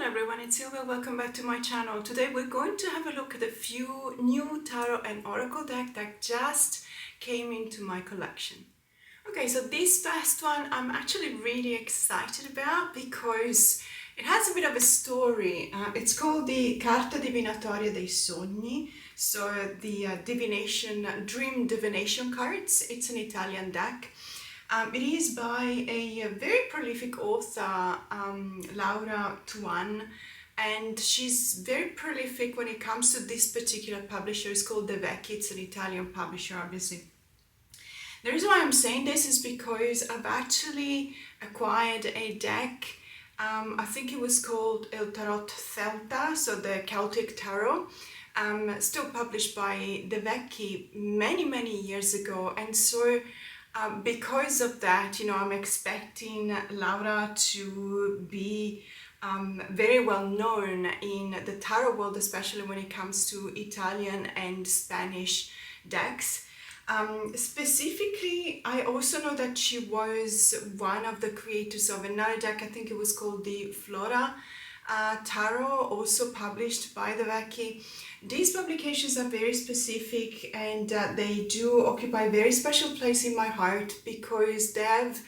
everyone, it's Silvia. Welcome back to my channel. Today we're going to have a look at a few new tarot and oracle deck that just came into my collection. Okay, so this first one I'm actually really excited about because it has a bit of a story. It's called the Carta Divinatoria dei Sogni, so the divination, dream divination cards. It's an Italian deck. It is by a very prolific author, Laura Tuan, and she's very prolific when it comes to this particular publisher. It's called Bybee. It's an Italian publisher, obviously. The reason why I'm saying this is because I've actually acquired a deck. I think it was called El Tarot Celta, so the Celtic Tarot, still published by Bybee many years ago, and so because of that, I'm expecting Laura to be very well known in the tarot world, especially when it comes to Italian and Spanish decks. Specifically, I also know that she was one of the creators of another deck. I think it was called the Flora Tarot, also published by Bybee. These publications are very specific, and they do occupy a very special place in my heart because they have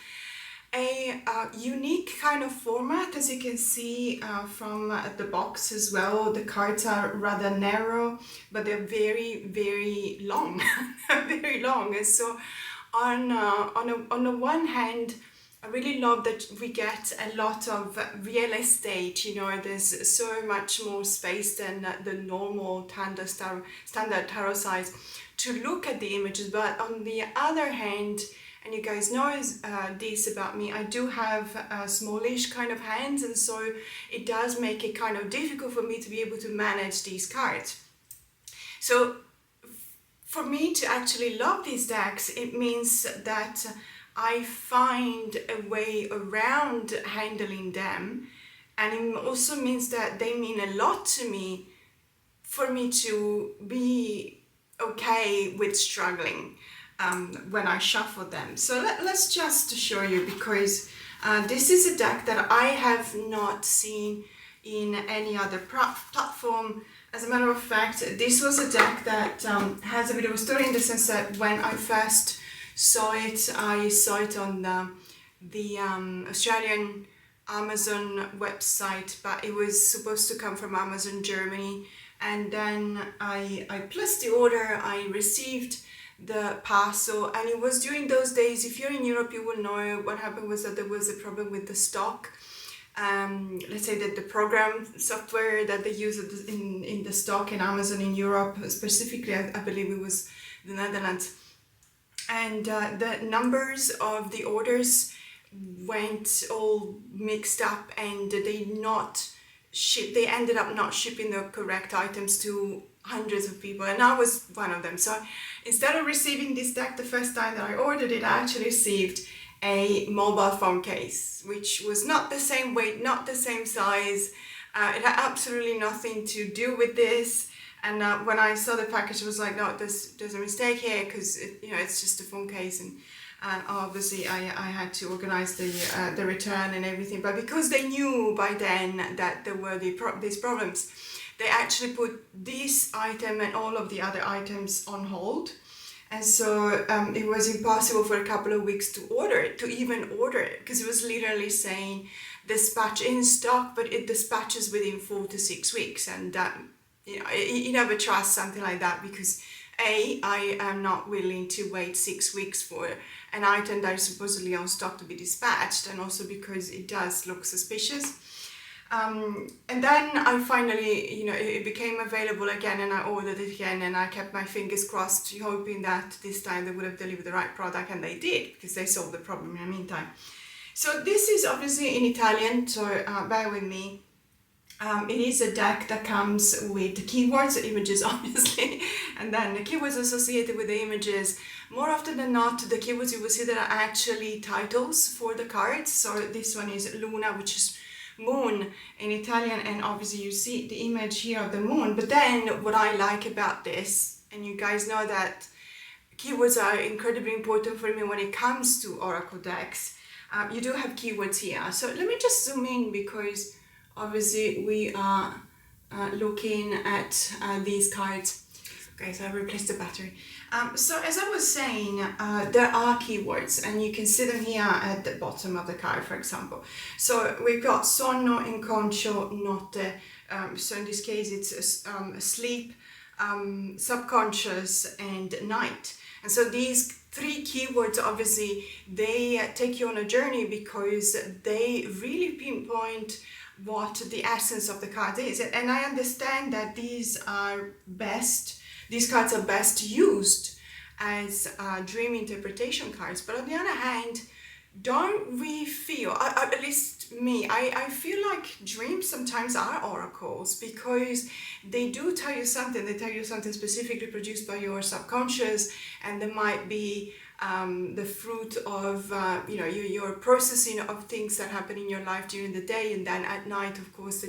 a unique kind of format. As you can see from the box as well, the cards are rather narrow, but they're very long, very long. And so on the one hand, I really love that we get a lot of real estate. There's so much more space than the normal standard tarot size to look at the images. But on the other hand, and you guys know this about me, I do have smallish kind of hands, and so it does make it kind of difficult for me to be able to manage these cards. So for me to actually love these decks, it means that I find a way around handling them, and it also means that they mean a lot to me for me to be okay with struggling when I shuffle them. So let's just show you, because this is a deck that I have not seen in any other platform. As a matter of fact, this was a deck that has a bit of a story, in the sense that when I first saw it, I saw it on the Australian Amazon website, but it was supposed to come from Amazon Germany, and then I placed the order. I received the parcel, and it was during those days. If you're in Europe, you will know what happened was that there was a problem with the stock. Let's say that the program software that they use in the stock in Amazon in Europe, specifically, I believe it was the Netherlands. And the numbers of the orders went all mixed up, and they ended up not shipping the correct items to hundreds of people, and I was one of them. So instead of receiving this deck the first time that I ordered it, I actually received a mobile phone case, which was not the same weight, not the same size. It had absolutely nothing to do with this. And when I saw the package, I was like, no, there's a mistake here, because it's just a phone case, and obviously I had to organize the return and everything. But because they knew by then that there were these problems, they actually put this item and all of the other items on hold. And so it was impossible for a couple of weeks to even order it, because it was literally saying dispatch in stock, but it dispatches within 4 to 6 weeks. And you never trust something like that, because I am not willing to wait 6 weeks for an item that is supposedly on stock to be dispatched, and also because it does look suspicious. And then I finally, it became available again, and I ordered it again, and I kept my fingers crossed, hoping that this time they would have delivered the right product, and they did, because they solved the problem in the meantime. So this is obviously in Italian, so bear with me. It is a deck that comes with keywords, images obviously, and then the keywords associated with the images. More often than not, the keywords you will see that are actually titles for the cards. So this one is Luna, which is moon in Italian, and obviously you see the image here of the moon. But then what I like about this, and you guys know that keywords are incredibly important for me when it comes to oracle decks, you do have keywords here. So let me just zoom in, because obviously we are looking at these cards. Okay, so I replaced the battery. So as I was saying, there are keywords, and you can see them here at the bottom of the card, for example. So we've got sonno, inconscio, notte. So in this case, it's sleep, subconscious, and night. And so these three keywords, obviously, they take you on a journey because they really pinpoint what the essence of the card is. And I understand that these cards are best used as dream interpretation cards. But on the other hand, don't we feel, at least me, I feel like dreams sometimes are oracles, because they do tell you something. They tell you something specifically produced by your subconscious, and there might be the fruit of your processing of things that happen in your life during the day, and then at night, of course,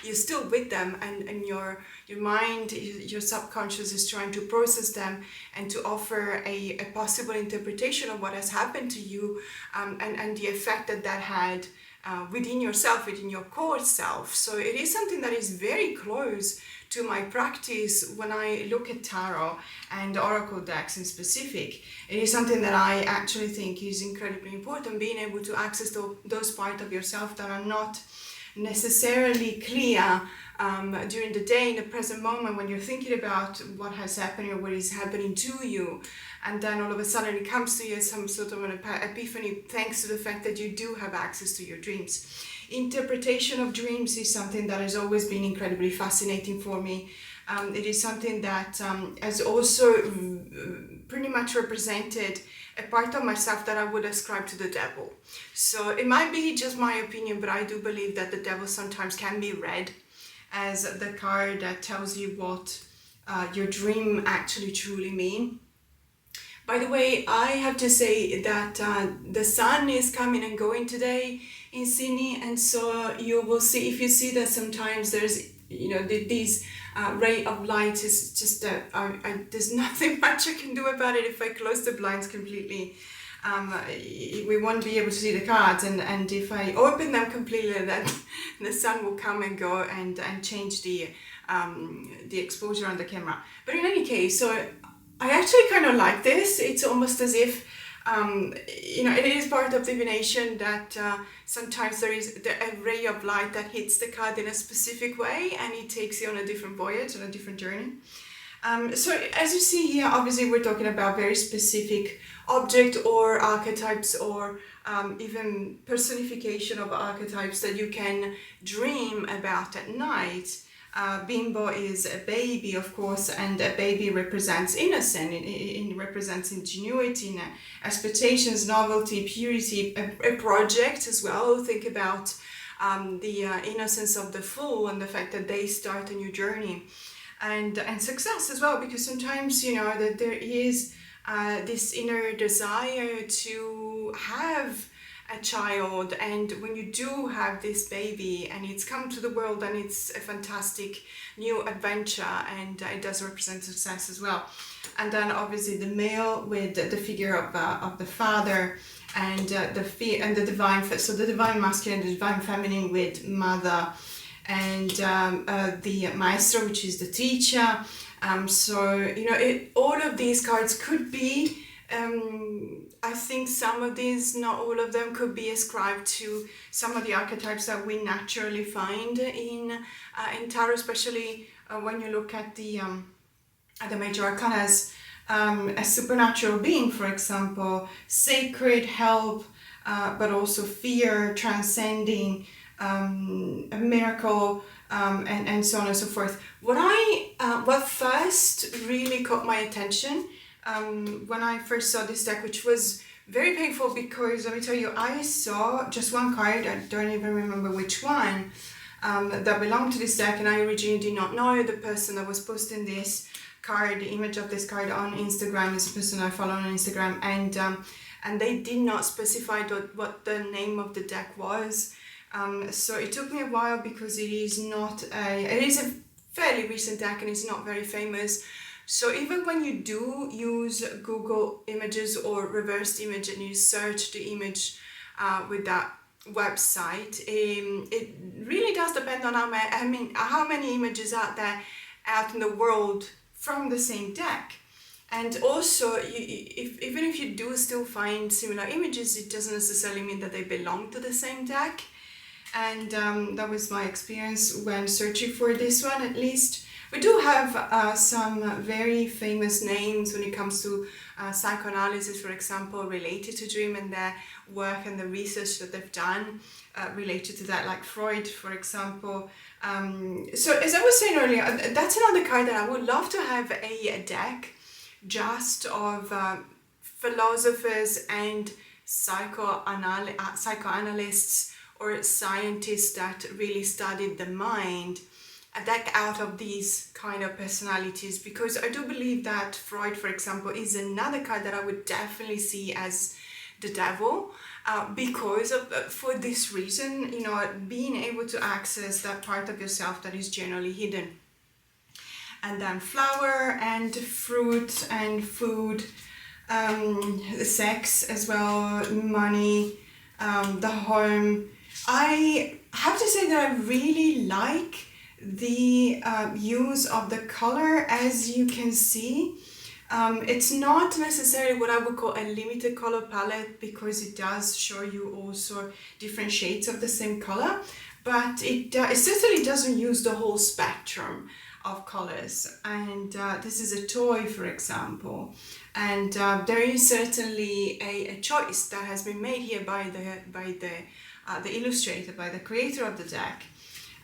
you're still with them, and your mind, your subconscious is trying to process them and to offer a possible interpretation of what has happened to you, and the effect that had within yourself, within your core self. So it is something that is very close to my practice when I look at tarot and oracle decks in specific. It is something that I actually think is incredibly important, being able to access those parts of yourself that are not necessarily clear during the day, in the present moment, when you're thinking about what has happened or what is happening to you, and then all of a sudden it comes to you as some sort of an epiphany, thanks to the fact that you do have access to your dreams. Interpretation of dreams is something that has always been incredibly fascinating for me. It is something that has also pretty much represented a part of myself that I would ascribe to the devil. So it might be just my opinion, but I do believe that the devil sometimes can be read as the card that tells you what your dream actually truly mean. By the way, I have to say that the sun is coming and going today in Sydney, and so you will see, if you see that sometimes there's, these ray of light is just that there's nothing much I can do about it. If I close the blinds completely, we won't be able to see the cards, and if I open them completely, then the sun will come and go and change the exposure on the camera. But in any case, so I actually kind of like this. It's almost as if it is part of divination that sometimes there is a ray of light that hits the card in a specific way, and it takes you on a different voyage, on a different journey. So as you see here, obviously we're talking about very specific object or archetypes, or even personification of archetypes that you can dream about at night. Bimbo is a baby, of course, and a baby represents innocence, it represents ingenuity, expectations, novelty, purity, a project as well. Think about the innocence of the fool and the fact that they start a new journey, and success as well, because sometimes that there is this inner desire to have a child, and when you do have this baby and it's come to the world, and it's a fantastic new adventure, and it does represent success as well. And then obviously the male with the figure of the father, and the divine, so the divine masculine, the divine feminine with mother, and the maestro, which is the teacher. So all of these cards could be, I think some of these, not all of them, could be ascribed to some of the archetypes that we naturally find in tarot, especially when you look at the major arcana as a supernatural being, for example, sacred, help, but also fear, transcending, a miracle, and so on and so forth. What first really caught my attention when I first saw this deck, which was very painful, because let me tell you, I saw just one card, I don't even remember which one, that belonged to this deck, and I originally did not know the person that was posting this card, the image of this card on Instagram, is a person I follow on Instagram, and they did not specify what the name of the deck was. So it took me a while, because it is a fairly recent deck, and it's not very famous. So even when you do use Google Images or reversed image, and you search the image with that website. It really does depend on how many images out there out in the world from the same deck. And also, even if you do still find similar images, it doesn't necessarily mean that they belong to the same deck. And that was my experience when searching for this one, at least. We do have some very famous names when it comes to psychoanalysis, for example, related to dream, and their work and the research that they've done related to that, like Freud, for example. So as I was saying earlier, that's another card that I would love to have a deck just of philosophers and psychoanalysts or scientists that really studied the mind, a deck out of these kind of personalities, because I do believe that Freud, for example, is another card that I would definitely see as the devil, because for this reason, you know, being able to access that part of yourself that is generally hidden. And then flower and fruit and food, sex as well, money, the home. I have to say that I really like the use of the color. As you can see, it's not necessarily what I would call a limited color palette, because it does show you also different shades of the same color, but it certainly doesn't use the whole spectrum of colors. And this is a toy, for example, and there is certainly a choice that has been made here by the illustrator, by the creator of the deck.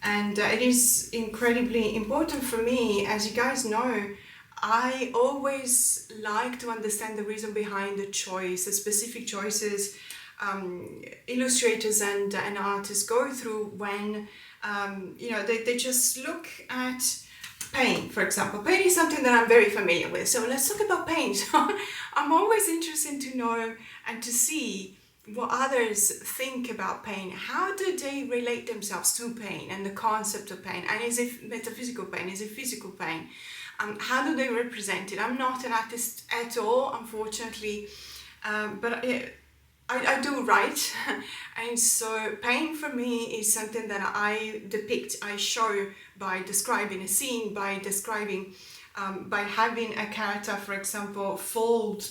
And it is incredibly important for me. As you guys know, I always like to understand the reason behind the choice, the specific choices illustrators and artists go through when you know, they just look at pain, for example. Pain is something that I'm very familiar with, so let's talk about pain. So I'm always interested to know and to see what others think about pain. How do they relate themselves to pain and the concept of pain? And is it metaphysical pain? Is it physical pain? How do they represent it? I'm not an artist at all, unfortunately, but I do write, and so pain for me is something that I depict, I show by describing a scene, by describing, by having a character, for example, fold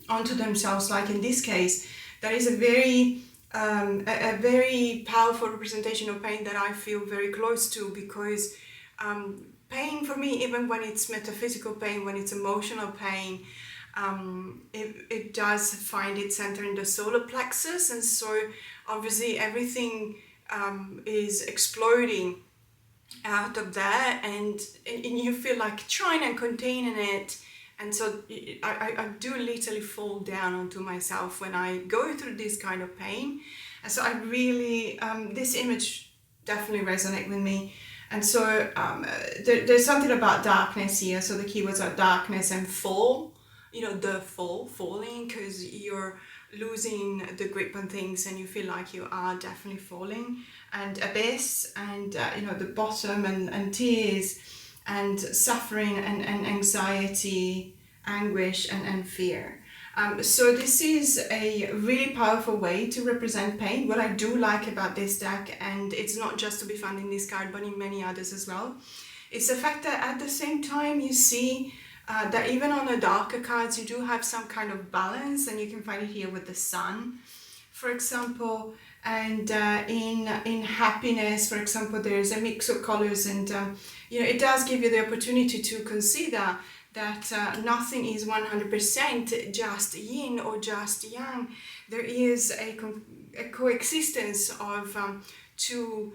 onto themselves, like in this case. That is a very powerful representation of pain that I feel very close to, because pain for me, even when it's metaphysical pain, when it's emotional pain, it does find its center in the solar plexus, and so obviously everything is exploding out of there, and you feel like trying and containing it. And so I do literally fall down onto myself when I go through this kind of pain. And so I really, this image definitely resonates with me. And so there's something about darkness here. So the keywords are darkness and fall, you know, the falling, because you're losing the grip on things and you feel like you are definitely falling. And abyss, and you know, the bottom, and tears, and suffering, and anxiety, anguish, and fear. So this is a really powerful way to represent pain. What I do like about this deck, and it's not just to be found in this card but in many others as well, it's the fact that at the same time you see that even on the darker cards you do have some kind of balance, and you can find it here with the sun, for example. And in happiness, for example, there's a mix of colors, and you know, it does give you the opportunity to consider that nothing is 100% just yin or just yang. There is a coexistence of two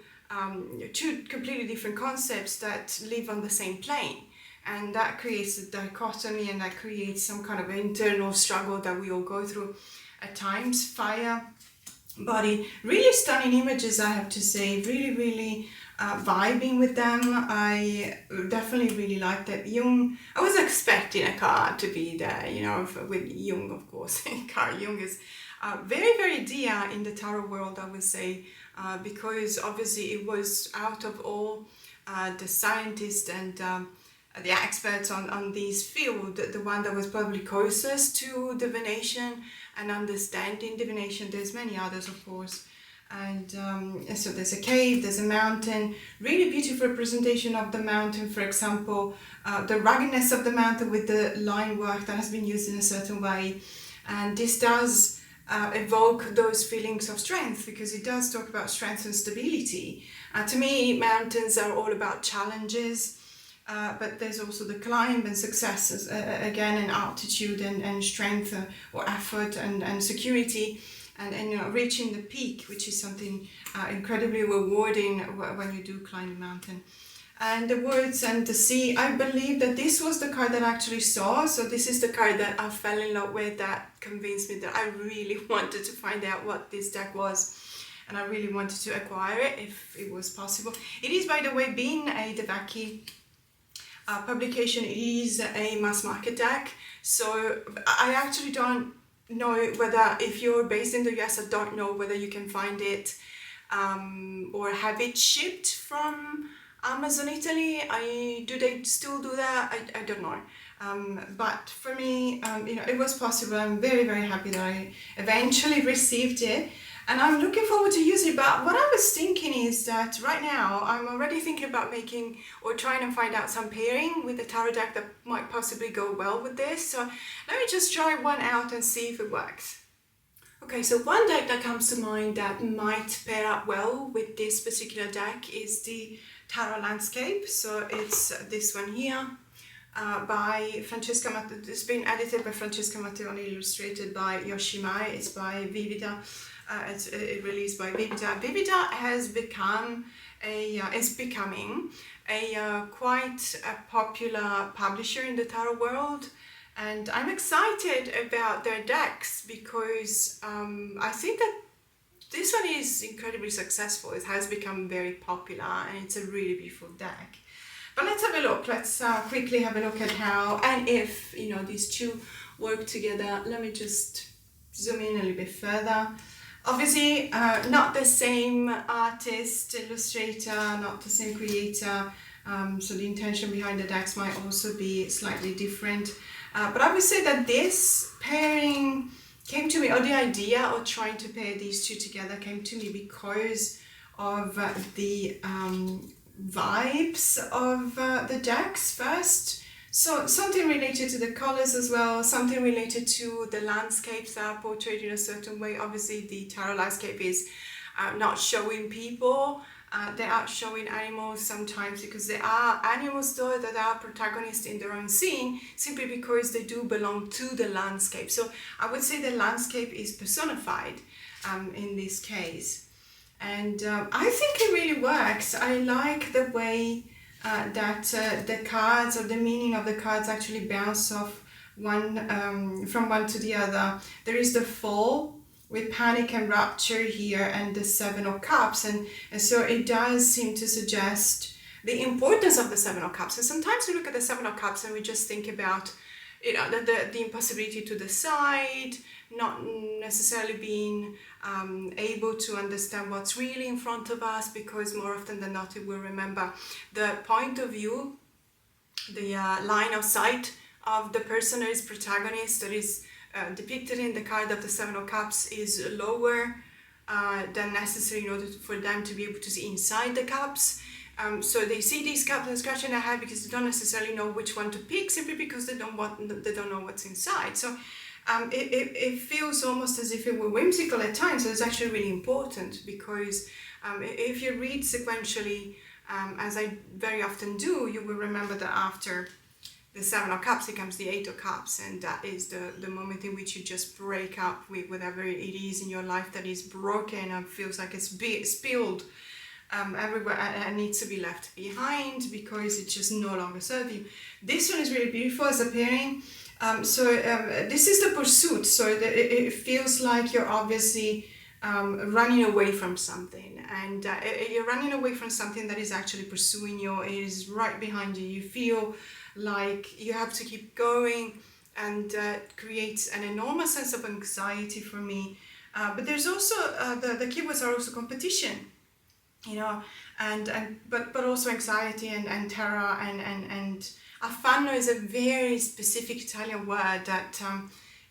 completely different concepts that live on the same plane, and that creates a dichotomy, and that creates some kind of internal struggle that we all go through at times. Fire, body, really stunning images, I have to say. Really vibing with them. I definitely really like that. Jung, I was expecting a card to be there, you know, with Jung, of course. Carl Jung is very dear in the tarot world, I would say, because obviously it was out of all the scientists and the experts on this field, the one that was probably closest to divination and understanding divination. There's many others, of course, And so there's a cave, there's a mountain, really beautiful representation of the mountain. For example, the ruggedness of the mountain with the line work that has been used in a certain way. And this does evoke those feelings of strength, because it does talk about strength and stability. To me, mountains are all about challenges, but there's also the climb and successes, again, and altitude and strength or effort and security. And you know, reaching the peak, which is something incredibly rewarding when you do climb a mountain. And the woods and the sea, I believe that this was the card that I actually saw. So this is the card that I fell in love with, that convinced me that I really wanted to find out what this deck was. And I really wanted to acquire it if it was possible. It is, by the way, being a Devaki publication, it is a mass market deck. So I actually don't know whether, if you're based in the US, I don't know whether you can find it or have it shipped from Amazon Italy. Do they still do that? I don't know. But for me, you know, it was possible. I'm very, very happy that I eventually received it. And I'm looking forward to use it. But what I was thinking is that right now I'm already thinking about making or trying to find out some pairing with the tarot deck that might possibly go well with this. So let me just try one out and see if it works. Okay, so one deck that comes to mind that might pair up well with this particular deck is the Tarot Landscape. So it's this one here by Francesca Matteo. It's been edited by Francesca Matteo and illustrated by Yoshimai. It's by Vivida. It's released by Vivida. Vivida has become is becoming a quite a popular publisher in the tarot world, and I'm excited about their decks because I think that this one is incredibly successful. It has become very popular and it's a really beautiful deck. But let's have a look. Let's quickly have a look at how and if, you know, these two work together. Let me just zoom in a little bit further. Obviously, not the same artist, illustrator, not the same creator, so the intention behind the decks might also be slightly different. But I would say that this pairing came to me, or the idea of trying to pair these two together came to me because of the vibes of the decks first. So something related to the colors as well, something related to the landscapes that are portrayed in a certain way. Obviously the tarot landscape is not showing people, they are showing animals sometimes, because there are animals though that are protagonists in their own scene simply because they do belong to the landscape. So I would say the landscape is personified in this case. And I think it really works. I like the way that the cards, or the meaning of the cards, actually bounce off one from one to the other. There is the Fool with panic and rapture here, and the Seven of Cups, and so it does seem to suggest the importance of the Seven of Cups. And sometimes we look at the Seven of Cups and we just think about, you know, the impossibility to decide, not necessarily being able to understand what's really in front of us, because more often than not we will remember the point of view, the line of sight of the person who is protagonist, that is depicted in the card of the Seven of Cups, is lower than necessary in order for them to be able to see inside the cups. So they see these cups and scratching their head because they don't necessarily know which one to pick, simply because they don't know what's inside. So it feels almost as if it were whimsical at times. So it's actually really important, because if you read sequentially, as I very often do, you will remember that after the Seven of Cups it comes the Eight of Cups, and that is the moment in which you just break up with whatever it is in your life that is broken and feels like it's spilled everywhere and needs to be left behind because it just no longer serves you. This one is really beautiful as a pairing. This is the pursuit, so it feels like you're obviously running away from something, and you're running away from something that is actually pursuing you. It is right behind you. You feel like you have to keep going, and creates an enormous sense of anxiety for me. But there's also the keywords are also competition, you know, but also anxiety and terror and affanno is a very specific Italian word that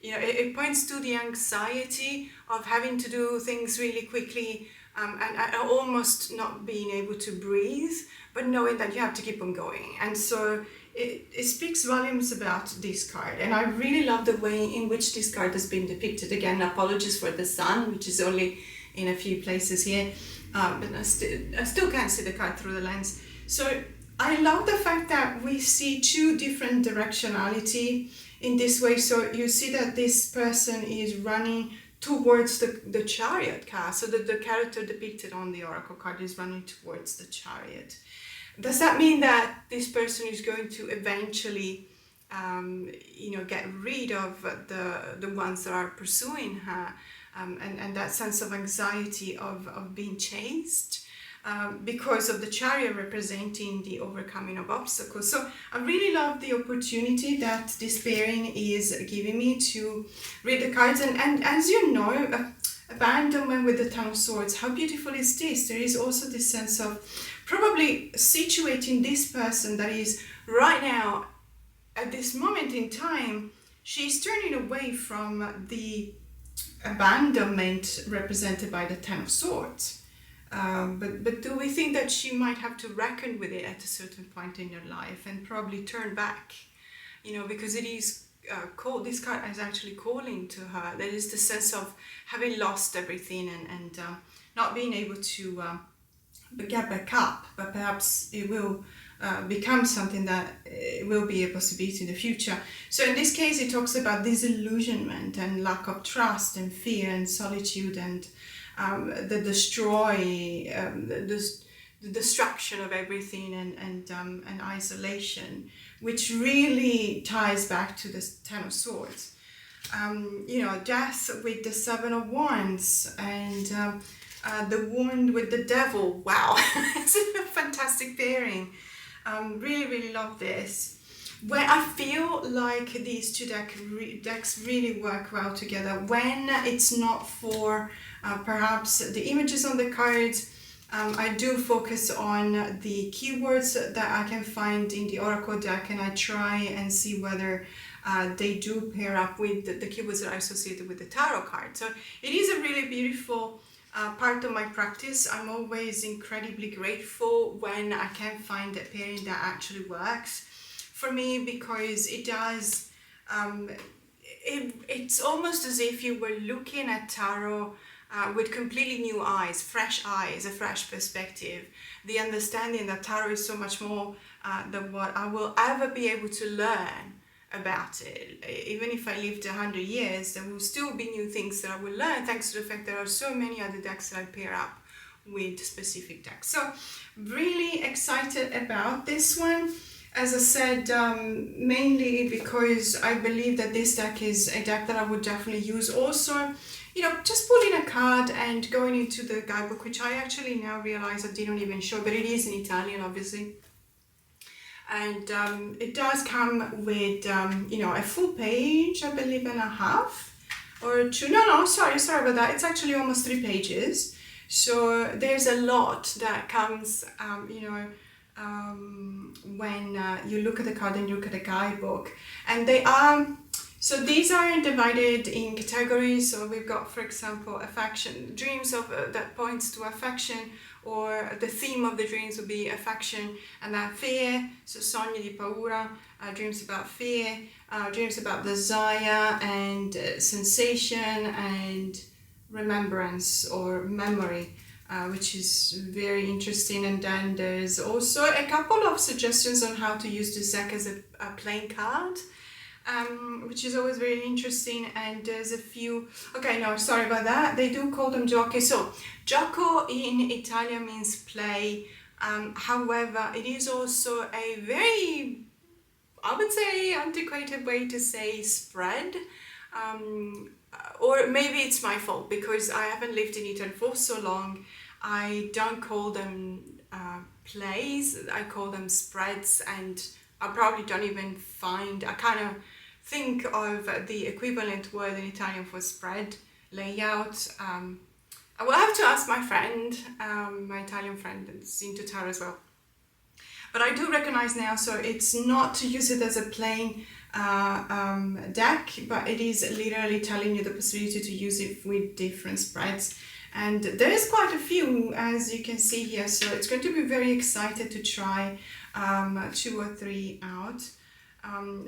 you know, it points to the anxiety of having to do things really quickly, and almost not being able to breathe, but knowing that you have to keep on going. And so it speaks volumes about this card, and I really love the way in which this card has been depicted. Again, apologies for the sun, which is only in a few places here, but I still can't see the card through the lens. So I love the fact that we see two different directionality in this way. So you see that this person is running towards the chariot card. So the character depicted on the oracle card is running towards the chariot. Does that mean that this person is going to eventually, get rid of the ones that are pursuing her, and that sense of anxiety of being chased? Because of the chariot representing the overcoming of obstacles. So I really love the opportunity that this pairing is giving me to read the cards. And as you know, abandonment with the Ten of Swords, how beautiful is this? There is also this sense of probably situating this person that is right now, at this moment in time, she's turning away from the abandonment represented by the Ten of Swords. But do we think that she might have to reckon with it at a certain point in her life and probably turn back? Because it is this card is actually calling to her. There is the sense of having lost everything and not being able to get back up, but perhaps it will become something that will be a possibility in the future. So in this case, it talks about disillusionment and lack of trust and fear and solitude and the destruction of everything and isolation, which really ties back to the Ten of Swords. Death with the Seven of Wands and the wound with the Devil. Wow, it's a fantastic pairing. Really, really love this. Where I feel like these two decks really work well together when it's not for perhaps the images on the cards. I do focus on the keywords that I can find in the Oracle deck, and I try and see whether they do pair up with the keywords that are associated with the tarot card. So it is a really beautiful part of my practice. I'm always incredibly grateful when I can find a pairing that actually works for me, because it does, it's almost as if you were looking at tarot with completely new eyes, a fresh perspective. The understanding that tarot is so much more than what I will ever be able to learn about it. Even if I lived 100 years, there will still be new things that I will learn, thanks to the fact there are so many other decks that I pair up with specific decks. So really excited about this one. As I said, mainly because I believe that this deck is a deck that I would definitely use. Also, just pulling a card and going into the guidebook, which I actually now realize I didn't even show, but it is in Italian, obviously. And it does come with, a full page, I believe, and a half or two. No, sorry about that. It's actually almost 3 pages. So there's a lot that comes, when you look at the card and you look at the guidebook. And they are, so these are divided in categories. So we've got, for example, affection, dreams of that points to affection, or the theme of the dreams would be affection, and that fear, so sogni di paura, dreams about fear, dreams about desire and sensation and remembrance or memory, which is very interesting. And then there's also a couple of suggestions on how to use this deck as a playing card, which is always very interesting. And there's a few, sorry about that, they do call them giochi. So gioco in Italian means play, however it is also a very, I would say, antiquated way to say spread, or maybe it's my fault because I haven't lived in Italy for so long. I don't call them plays, I call them spreads, and I probably don't even I kind of think of the equivalent word in Italian for spread, layout. I will have to ask my friend, my Italian friend that's into tarot as well. But I do recognize now, so it's not to use it as a plain deck, but it is literally telling you the possibility to use it with different spreads. and there's quite a few, as you can see here, so it's going to be very excited to try 2 or 3 out.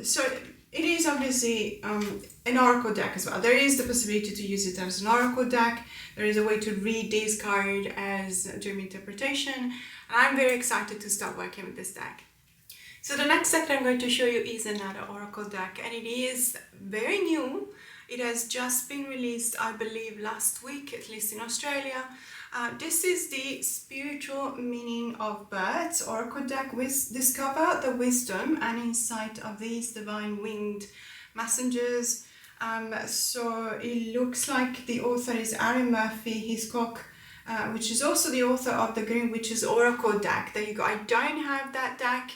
So it is obviously an oracle deck as well. There is the possibility to use it as an oracle deck. There is a way to read this card as a dream interpretation, and I'm very excited to start working with this deck. So the next deck that I'm going to show you is another oracle deck, and it is very new. It has just been released, I believe, last week, at least in Australia. This is the Spiritual Meaning of Birds oracle deck. Discover the wisdom and insight of these divine winged messengers. So it looks like the author is Aaron Murphy Hiscock, which is also the author of the Green Witches oracle deck. There you go. I don't have that deck,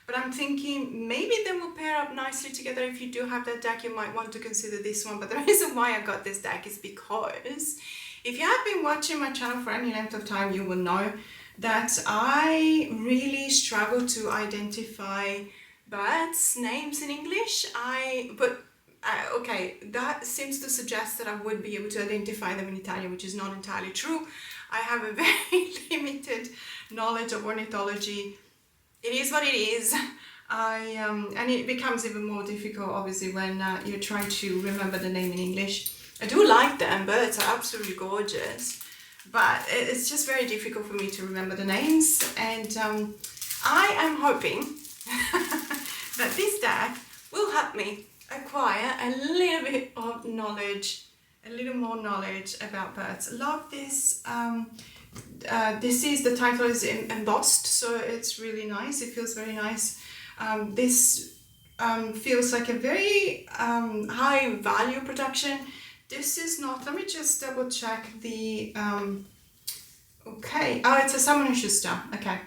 but I'm thinking maybe they will pair up nicely together. If you do have that deck, you might want to consider this one. But the reason why I got this deck is because if you have been watching my channel for any length of time, you will know that I really struggle to identify birds' names in English. Okay, that seems to suggest that I would be able to identify them in Italian, which is not entirely true. I have a very limited knowledge of ornithology. It is what it is. And it becomes even more difficult, obviously, when you're trying to remember the name in English. I do like them, birds are absolutely gorgeous, but it's just very difficult for me to remember the names. And I am hoping that this deck will help me acquire a little bit of knowledge, a little more knowledge about birds. Love this. The title is embossed, so it's really nice. It feels very nice. This feels like a very high value production. This is not, let me just double check the, okay, oh, it's a Simon & Schuster, okay.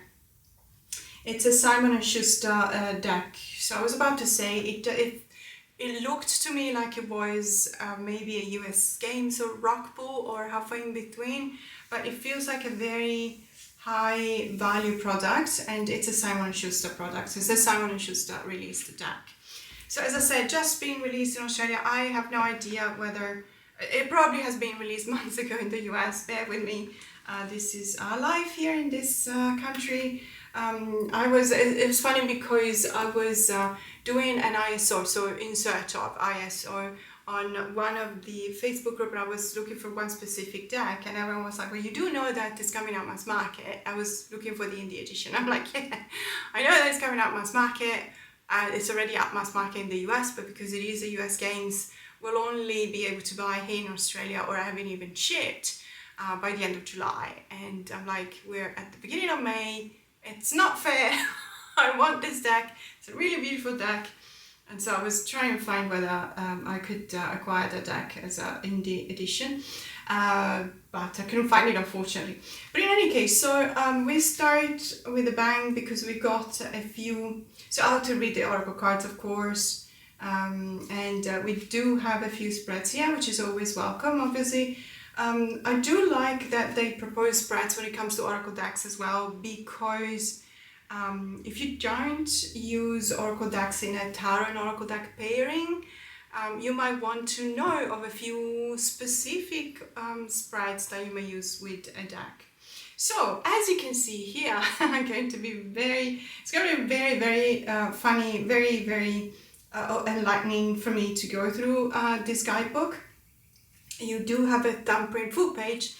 It's a Simon & Schuster deck. So I was about to say, it looked to me like it was maybe a US Games or Rock Pool or halfway in between, but it feels like a very high value product, and it's a Simon & Schuster product. So it's a Simon & Schuster released deck. So as I said, just being released in Australia. I have no idea whether, it probably has been released months ago in the US, bear with me. This is our life here in this country. It was funny because I was doing an ISO, so in search of ISO, on one of the Facebook group, and I was looking for one specific deck, and everyone was like, well, you do know that it's coming out mass market. I was looking for the indie edition. I'm like, yeah, I know that it's coming out mass market. It's already at mass market in the US, but because it is a US Games, we'll only be able to buy here in Australia, or haven't even shipped by the end of July. And I'm like, we're at the beginning of May. It's not fair. I want this deck. It's a really beautiful deck. And so I was trying to find whether I could acquire the deck as an indie edition, but I couldn't find it, unfortunately. But in any case, so we start with a bang because we got a few, so I'll have to read the oracle cards, of course, and we do have a few spreads here, which is always welcome, obviously. I do like that they propose spreads when it comes to oracle decks as well, because if you don't use oracle decks in a tarot and oracle deck pairing, you might want to know of a few specific spreads that you may use with a deck. So as you can see here, I'm going to be it's going to be very funny, very enlightening for me to go through this guidebook. You do have a thumbprint full page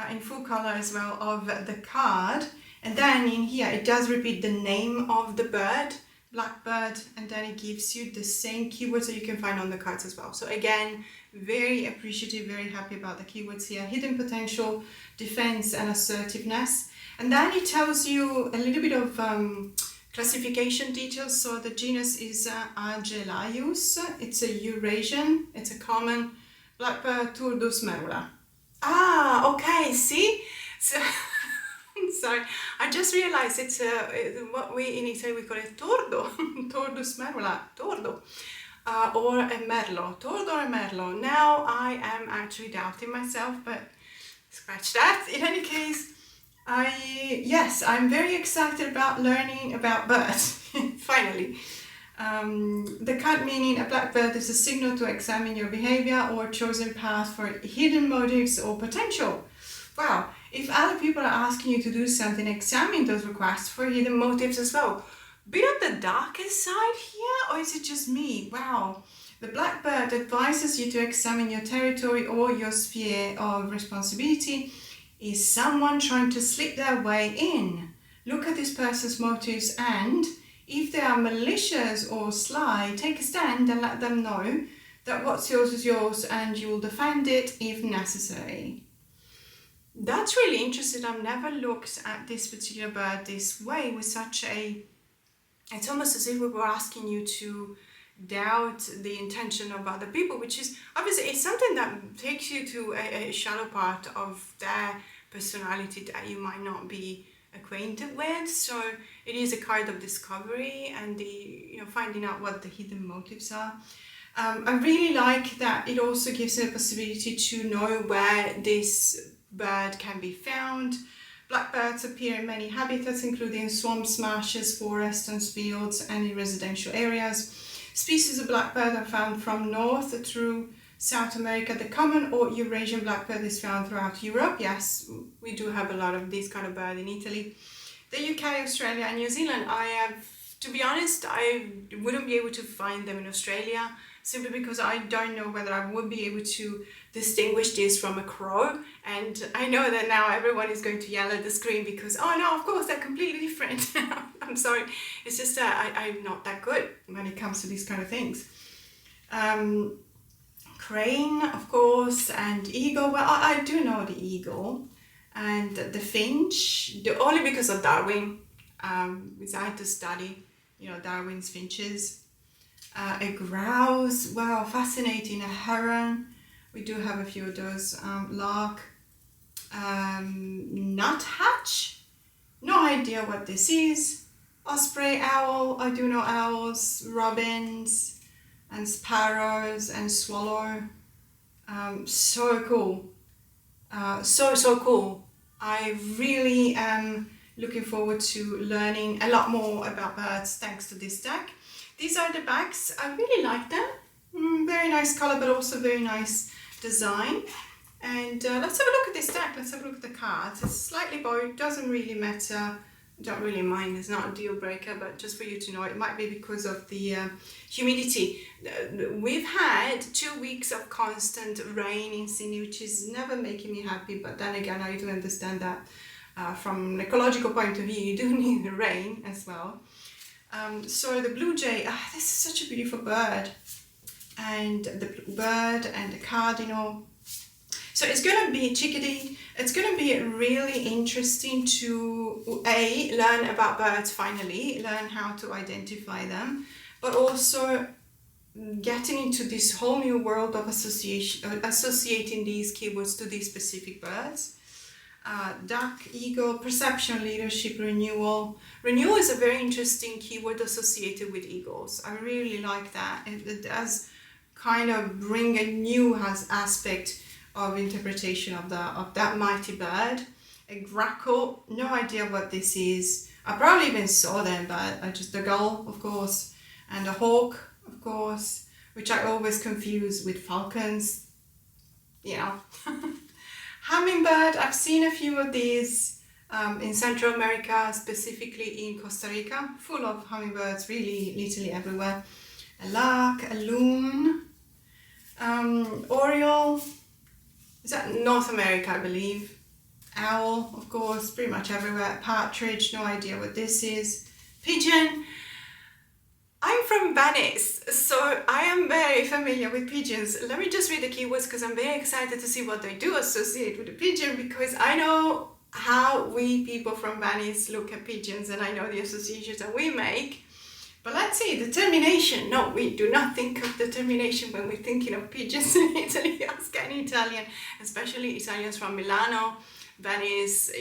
in full color as well of the card. And then in here, it does repeat the name of the bird, blackbird, and then it gives you the same keywords that you can find on the cards as well. So again, very appreciative, very happy about the keywords here. Hidden potential, defense, and assertiveness. And then it tells you a little bit of classification details. So the genus is Agelaeus. It's a Eurasian, it's a common blackbird, Turdus merula. Ah, okay, see? So sorry, I just realized it's what we in Italy we call it tordo, Turdus merula, tordo, or a merlo, tordo or a merlo. Now I am actually doubting myself, but scratch that. In any case, I'm very excited about learning about birds. Finally. The card meaning a blackbird is a signal to examine your behavior or chosen path for hidden motives or potential. wow, if other people are asking you to do something, examine those requests for hidden motives as well. Bit of the darkest side here, or is it just me? Wow. The blackbird advises you to examine your territory or your sphere of responsibility. Is someone trying to slip their way in? Look at this person's motives, and if they are malicious or sly, take a stand and let them know that what's yours is yours and you will defend it if necessary. That's really interesting. I've never looked at this particular bird this way, with such a... It's almost as if we were asking you to doubt the intention of other people, which is obviously it's something that takes you to a shallow part of their personality that you might not be acquainted with. So it is a card of discovery and the finding out what the hidden motives are. I really like that it also gives you a possibility to know where this bird can be found. Blackbirds appear in many habitats, including swamps, marshes, forests and fields, and in residential areas. Species of blackbird are found from North through South America. The common or Eurasian blackbird is found throughout Europe. Yes, we do have a lot of this kind of bird in Italy. The UK, Australia and New Zealand. To be honest, I wouldn't be able to find them in Australia, simply because I don't know whether I would be able to distinguish this from a crow. And I know that now everyone is going to yell at the screen because, oh no, of course they're completely different. I'm sorry, it's just that I'm not that good when it comes to these kind of things. Crane, of course, and eagle. Well, I do know the eagle and the finch, only because of Darwin. Because I had to study, Darwin's finches. A grouse, wow, fascinating. A heron, we do have a few of those. Lark, nuthatch, no idea what this is. Osprey, owl, I do know owls. Robins and sparrows and swallow. So cool. So cool. I really am looking forward to learning a lot more about birds thanks to this deck. These are the bags. I really like them. Very nice color, but also very nice design. And let's have a look at this deck. Let's have a look at the cards. It's slightly bold, doesn't really matter. Don't really mind, it's not a deal breaker, but just for you to know, it might be because of the humidity. We've had 2 weeks of constant rain in Sydney, which is never making me happy, but then again, I do understand that from an ecological point of view, you do need the rain as well. So the blue jay, this is such a beautiful bird, and the blue bird and the cardinal. So it's going to be chickadee. It's going to be really interesting to learn about birds, finally learn how to identify them, but also getting into this whole new world of associating these keywords to these specific birds. Duck, eagle, perception, leadership, renewal. Renewal is a very interesting keyword associated with eagles. I really like that. It does kind of bring a new aspect of interpretation of that mighty bird. A grackle, no idea what this is. I probably even saw them, but just the gull, of course, and a hawk, of course, which I always confuse with falcons. Hummingbird, I've seen a few of these in Central America, specifically in Costa Rica, full of hummingbirds, really literally everywhere. A lark, a loon, oriole, is that North America, I believe. Owl, of course, pretty much everywhere. Partridge, no idea what this is. Pigeon. I'm from Venice, so I am very familiar with pigeons. Let me just read the keywords because I'm very excited to see what they do associate with the pigeon, because I know how we people from Venice look at pigeons and I know the associations that we make. But let's see, determination. No, we do not think of determination when we're thinking of pigeons in Italy. Ask any Italian, especially Italians from Milano, Venice,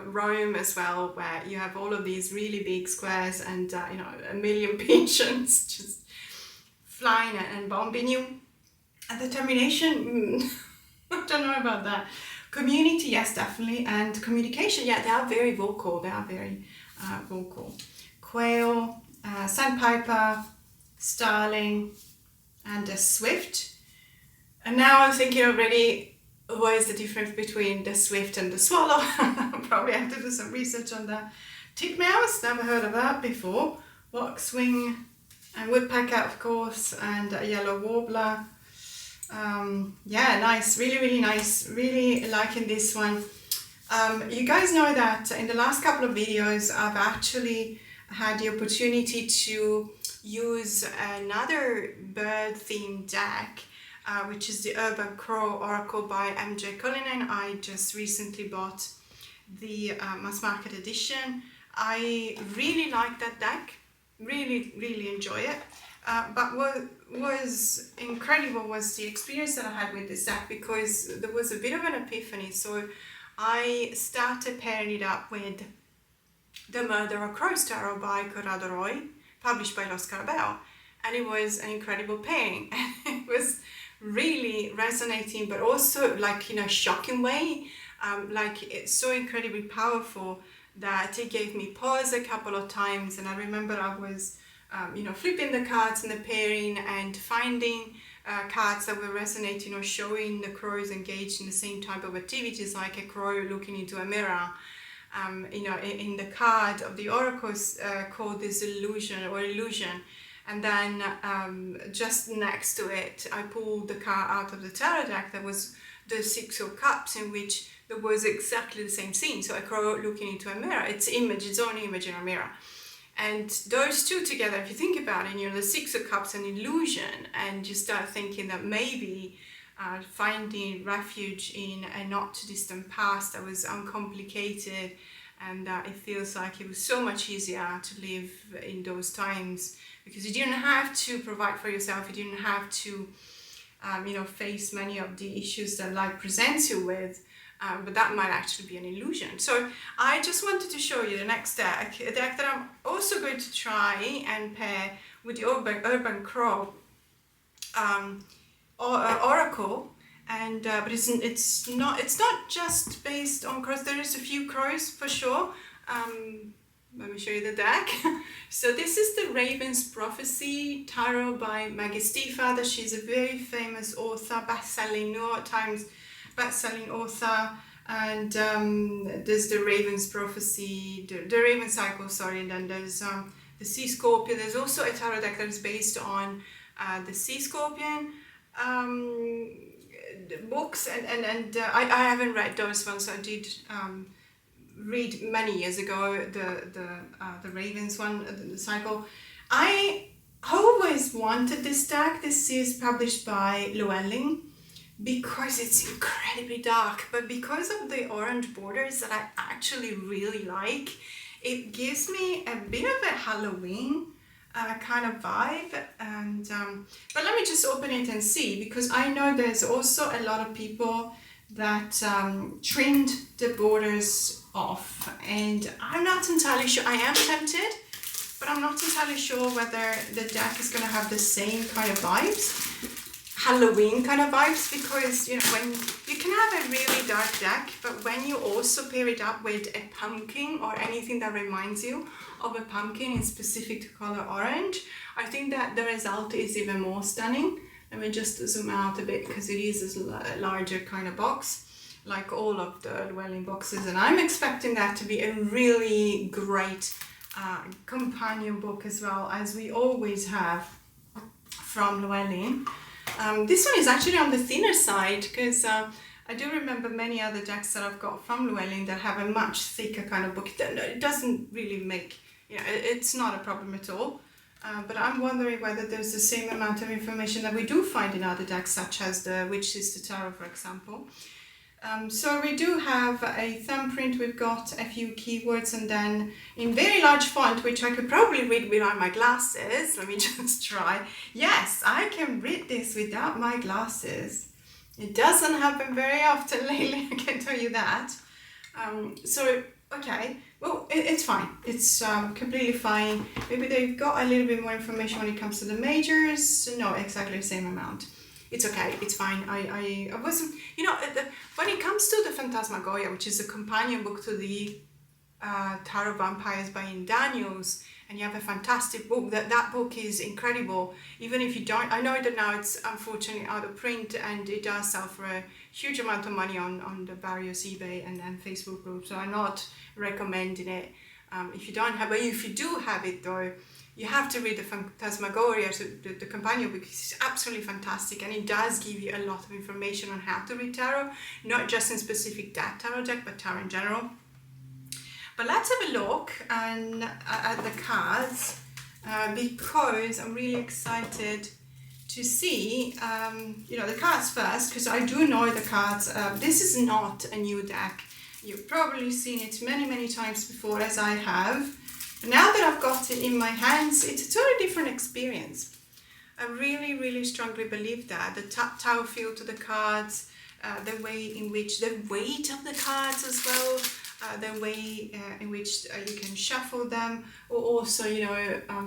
Rome as well, where you have all of these really big squares and, a million pigeons just flying and bombing you. And determination, I don't know about that. Community, yes, definitely. And communication, yeah, they are very vocal. They are very vocal. Quail, sandpiper, starling, and a swift. And now I'm thinking already, what is the difference between the Swift and the Swallow. Probably have to do some research on that. Titmouse, never heard of that before. Waxwing and woodpecker, of course, and a yellow warbler. Yeah, nice, really nice, really liking this one. You guys know that in the last couple of videos I've actually had the opportunity to use another bird themed deck, which is the Urban Crow Oracle by MJ Cullinan. I just recently bought the mass market edition. I really like that deck, really enjoy it. But what was incredible was the experience that I had with this deck, because there was a bit of an epiphany. So I started pairing it up with The Murder of Crows Tarot by Corrado Roy, published by Lo Scarabeo, and it was an incredible pairing. It was really resonating, but also like in a shocking way. Like it's so incredibly powerful that it gave me pause a couple of times, and I remember I was flipping the cards in the pairing and finding cards that were resonating or showing the crows engaged in the same type of activities, like a crow looking into a mirror. In the card of the oracles called this illusion. And then just next to it, I pulled the card out of the tarot deck that was the Six of Cups, in which there was exactly the same scene. So a crow looking into a mirror, its own image in a mirror. And those two together, if you think about it, the Six of Cups and illusion, and you start thinking that maybe finding refuge in a not too distant past that was uncomplicated, and that it feels like it was so much easier to live in those times, because you didn't have to provide for yourself, you didn't have to face many of the issues that life presents you with. But that might actually be an illusion. So I just wanted to show you the next deck, a deck that I'm also going to try and pair with the Urban Crow Oracle. And but it's not just based on crows. There is a few crows for sure. Let me show you the deck. So this is the Raven's Prophecy Tarot by Maggie Stiefvater. She's a very famous author, best-selling, New York Times best-selling author, and there's the Raven's Prophecy, the Raven Cycle, sorry, and then there's the Sea Scorpion. There's also a tarot deck that is based on the Sea Scorpion books, and I haven't read those ones. I did read many years ago the Ravens one, the Cycle. I always wanted this deck. This is published by Llewellyn, because it's incredibly dark, but because of the orange borders that I actually really like, it gives me a bit of a Halloween kind of vibe. And but let me just open it and see, because I know there's also a lot of people that trimmed the borders off, and I'm not entirely sure. I am tempted, but I'm not entirely sure whether the deck is going to have the same kind of vibes, Halloween kind of vibes, because when you can have a really dark deck, but when you also pair it up with a pumpkin or anything that reminds you of a pumpkin in specific color orange, I think that the result is even more stunning. Let me just zoom out a bit, because it is a larger kind of box, like all of the Llewellyn boxes, and I'm expecting that to be a really great companion book, as well as we always have from Llewellyn. This one is actually on the thinner side, because I do remember many other decks that I've got from Llewellyn that have a much thicker kind of book. It doesn't really make, it's not a problem at all. But I'm wondering whether there's the same amount of information that we do find in other decks, such as the Witch Sister Tarot, for example. So we do have a thumbprint, we've got a few keywords, and then in very large font, which I could probably read without my glasses. Let me just try. Yes, I can read this without my glasses. It doesn't happen very often lately, I can tell you that. Okay, well, it's fine. It's completely fine. Maybe they've got a little bit more information when it comes to the majors. No, exactly the same amount. It's okay, it's fine. I wasn't, when it comes to the Phantasmagoria, which is a companion book to the Tarot Vampires by Ian Daniels, and you have a fantastic book, that book is incredible. Even if you don't, I know that now it's unfortunately out of print, and it does sell for a huge amount of money on the various eBay and Facebook groups, so I'm not recommending it if you don't have, but if you do have it though, you have to read the Phantasmagoria, so the companion book. It's absolutely fantastic, and it does give you a lot of information on how to read tarot, not just in specific that tarot deck, but tarot in general. But let's have a look at the cards, because I'm really excited to see, the cards first, because I do know the cards. This is not a new deck. You've probably seen it many, many times before, as I have. Now that I've got it in my hands, it's a totally different experience. I really, really strongly believe that. The tactile feel to the cards, the way in which, the weight of the cards as well, the way in which you can shuffle them, or also,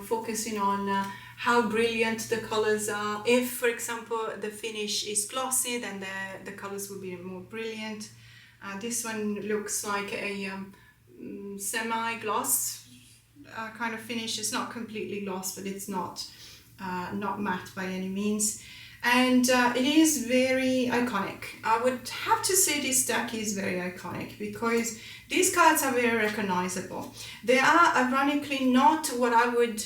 focusing on how brilliant the colors are. If, for example, the finish is glossy, then the colors will be more brilliant. This one looks like a semi-gloss kind of finish. It's not completely gloss, but it's not matte by any means, and it is very iconic. I would have to say this deck is very iconic because these cards are very recognizable. They are ironically not what I would,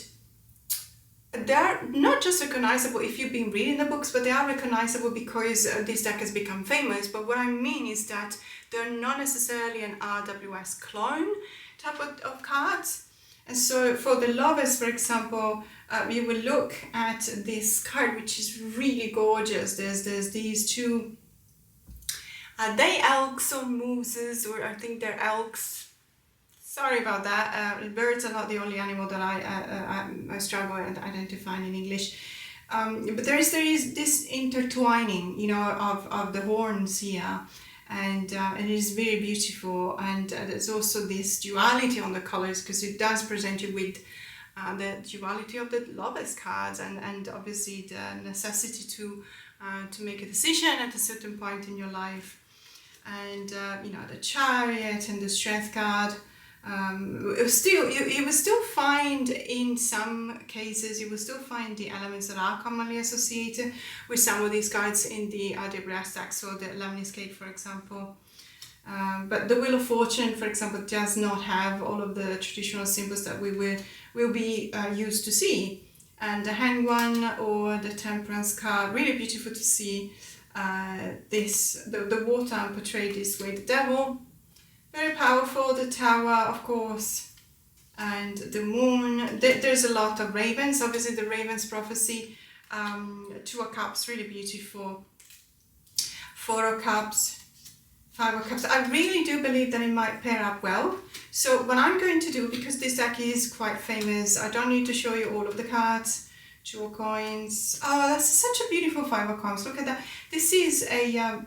they're not just recognizable if you've been reading the books, but they are recognizable because this deck has become famous. But what I mean is that they're not necessarily an RWS clone type of cards. And so for the lovers, for example, we will look at this card, which is really gorgeous. There's these two, are they elks or mooses, or I think they're elks. Sorry about that. Birds are not the only animal that I struggle at identifying in English. But there is this intertwining, of the horns here. And it is very beautiful, and there's also this duality on the colors, because it does present you with the duality of the lovers cards, and obviously the necessity to make a decision at a certain point in your life, and the Chariot and the Strength card. You will still find, in some cases, you will still find the elements that are commonly associated with some of these cards in the RWS deck, so the Lemniscate, for example. But the Wheel of Fortune, for example, does not have all of the traditional symbols that we will be used to see. And the Hanged One or the Temperance card, really beautiful to see the water portrayed this way. The Devil, very powerful. The Tower, of course, and the Moon. There's a lot of ravens. Obviously, the Raven's Prophecy. Two of Cups, really beautiful. Four of Cups, Five of Cups. I really do believe that it might pair up well. So what I'm going to do, because this deck is quite famous, I don't need to show you all of the cards. Two of Coins. Oh, that's such a beautiful Five of Coins. Look at that. This is a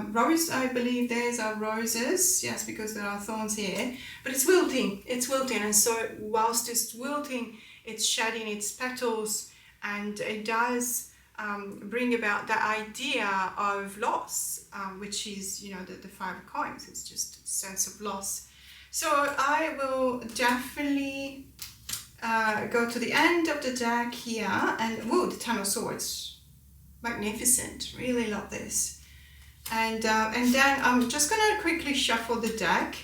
rose, I believe. There's our roses, yes, because there are thorns here, but it's wilting, and so whilst it's wilting, it's shedding its petals, and it does bring about the idea of loss, which is, the Five of Coins. It's just a sense of loss. So I will definitely go to the end of the deck here, and the Ten of Swords, magnificent, really love this. And then I'm just going to quickly shuffle the deck,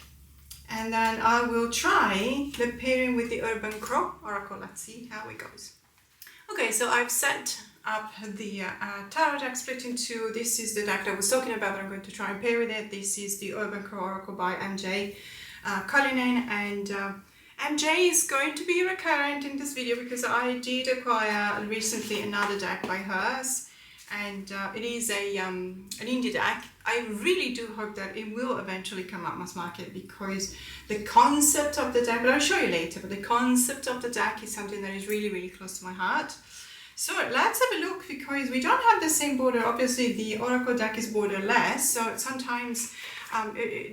and then I will try the pairing with the Urban Crow Oracle. Let's see how it goes. Okay, so I've set up the tarot deck split in two. This is the deck that I was talking about that I'm going to try and pair with it. This is the Urban Crow Oracle by MJ Cullinan, and MJ is going to be recurrent in this video because I did acquire recently another deck by hers. And it is an indie deck. I really do hope that it will eventually come out mass market, because the concept of the deck, but I'll show you later, but the concept of the deck is something that is really, really close to my heart. So let's have a look, because we don't have the same border. Obviously the Oracle deck is borderless, so sometimes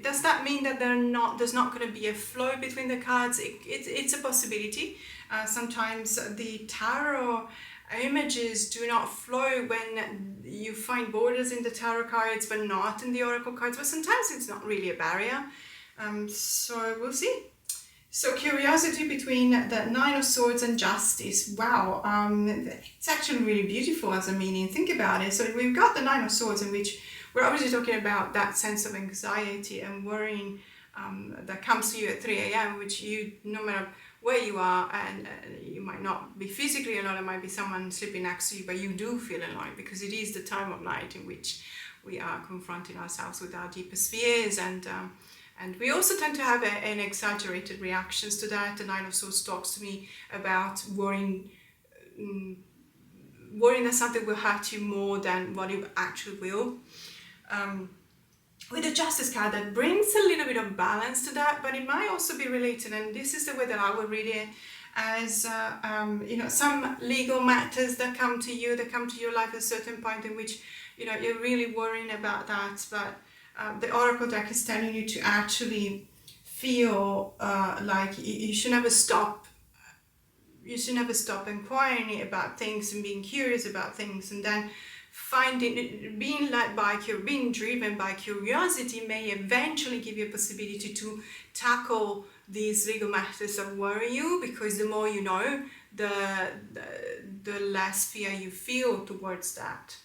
does that mean that there's not going to be a flow between the cards? It's a possibility. Sometimes the tarot images do not flow when you find borders in the tarot cards but not in the oracle cards, but sometimes it's not really a barrier, so we'll see. So curiosity between the Nine of Swords and Justice. Wow, it's actually really beautiful as a meaning. Think about it. So we've got the Nine of Swords, in which we're obviously talking about that sense of anxiety and worrying that comes to you at 3 a.m., which you, no matter where you are, and you might not be physically alone, it might be someone sleeping next to you, but you do feel alone because it is the time of night in which we are confronting ourselves with our deepest fears, and we also tend to have an exaggerated reactions to that. The Nine of Swords talks to me about worrying that something will hurt you more than what it actually will. With the Justice card, that brings a little bit of balance to that, but it might also be related, and this is the way that I will read it, as some legal matters that come to your life at a certain point in which you're really worrying about that, but the Oracle deck is telling you to actually feel like you should never stop. You should never stop inquiring about things and being curious about things, and then being driven by curiosity may eventually give you a possibility to tackle these legal matters that worry you, because the more you know, the less fear you feel towards that.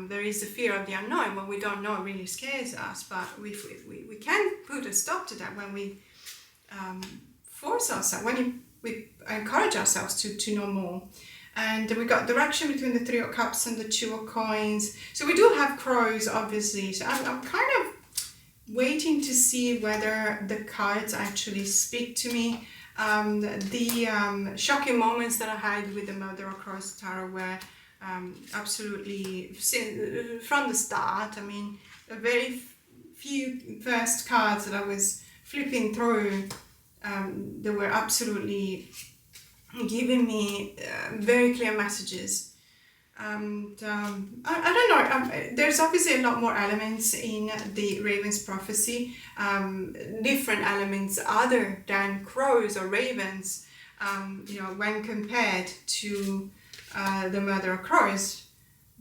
There is the fear of the unknown. What we don't know really scares us, but we can put a stop to that when we force ourselves, when we encourage ourselves to know more. And we got direction between the Three of Cups and the Two of Coins. So we do have crows, obviously. So I'm kind of waiting to see whether the cards actually speak to me. The shocking moments that I had with the Mother of Crows Tarot were absolutely, from the start. I mean, the very few first cards that I was flipping through, they were absolutely giving me very clear messages. And I don't know, there's obviously a lot more elements in the Raven's prophecy, different elements other than crows or ravens, when compared to the Mother of Crows.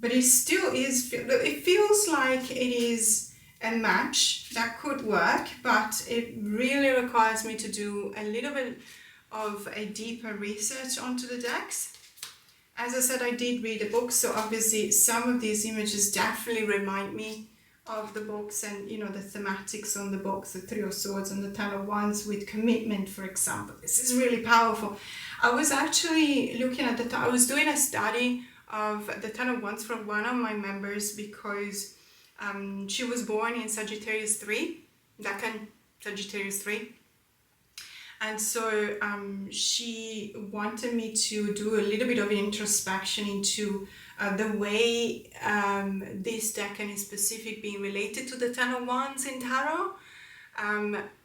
But it still is, it feels like it is a match that could work, but it really requires me to do a little bit of a deeper research onto the decks. As I said, I did read the book, so obviously some of these images definitely remind me of the books, and the thematics on the books, the Three of Swords and the Ten of Wands with commitment, for example. This is really powerful. I was actually looking at I was doing a study of the Ten of Wands for one of my members, because she was born in Sagittarius 3, Decan Sagittarius 3. And so she wanted me to do a little bit of introspection into the way this decan in specific, being related to the Ten of Wands in Tarot,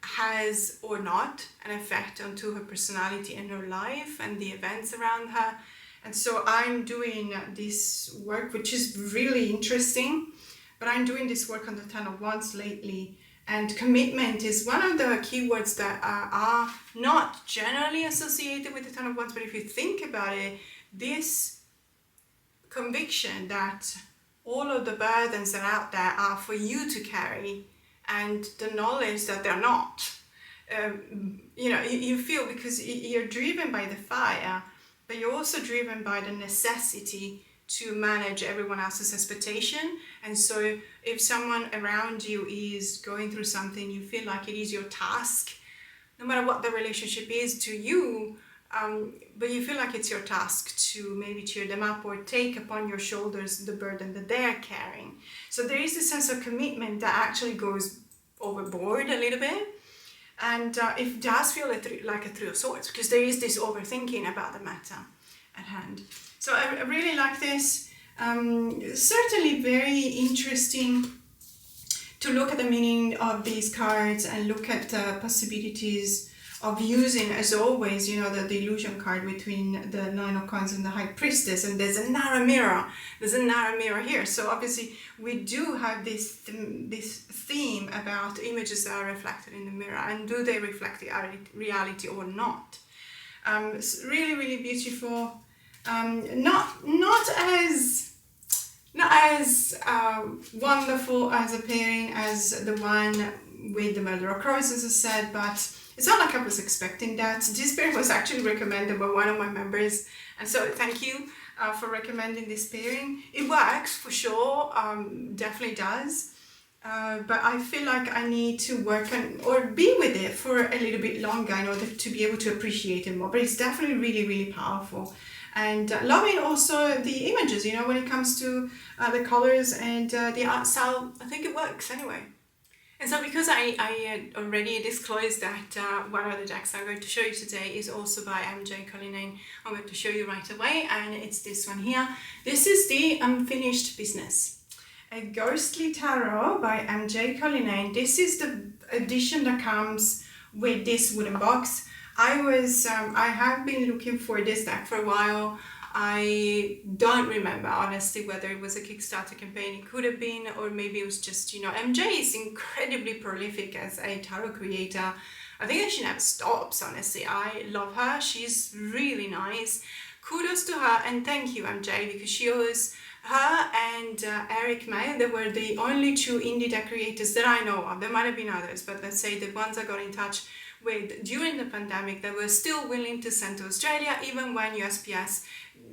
has or not an effect onto her personality and her life and the events around her. And so I'm doing this work, which is really interesting, but I'm doing this work on the Ten of Wands lately. And commitment is one of the keywords that are not generally associated with the Ten of Wands, but if you think about it, this conviction that all of the burdens that are out there are for you to carry, and the knowledge that they're not. You feel, because you're driven by the fire, but you're also driven by the necessity to manage everyone else's expectation. And so if someone around you is going through something, you feel like it is your task, no matter what the relationship is to you, but you feel like it's your task to maybe cheer them up or take upon your shoulders the burden that they're carrying. So there is this sense of commitment that actually goes overboard a little bit. And it does feel like a Three of Swords, because there is this overthinking about the matter at hand. So I really like this. Certainly very interesting to look at the meaning of these cards and look at the possibilities of using, as always, the illusion card between the Nine of Coins and the High Priestess. And there's a narrow mirror. There's a narrow mirror here. So obviously we do have this theme about images that are reflected in the mirror, and do they reflect the reality or not? It's really, really beautiful. Not as wonderful as a pairing as the one with the Murder of Crows, as I said, but it's not like I was expecting that. This pairing was actually recommended by one of my members, and so thank you for recommending this pairing. It works for sure, definitely does. But I feel like I need to work on or be with it for a little bit longer in order to be able to appreciate it more. But it's definitely really, really powerful. And loving also the images, you know, when it comes to the colors and the art style, I think it works anyway. And so because I already disclosed that one of the decks I'm going to show you today is also by MJ Cullinane, I'm going to show you right away, and it's this one here. This is the Unfinished Business, a ghostly tarot by MJ Cullinane. This is the edition that comes with this wooden box. I have been looking for this deck for a while. I don't remember honestly whether it was a Kickstarter campaign. It could have been, or maybe it was just, you know, MJ is incredibly prolific as a tarot creator. I think that she never stops, honestly. I love her. She's really nice. Kudos to her, and thank you, MJ, because she was her and Eric May. They were the only two indie deck creators that I know of. There might have been others, but let's say the ones I got in touch with during the pandemic that were still willing to send to Australia, even when USPS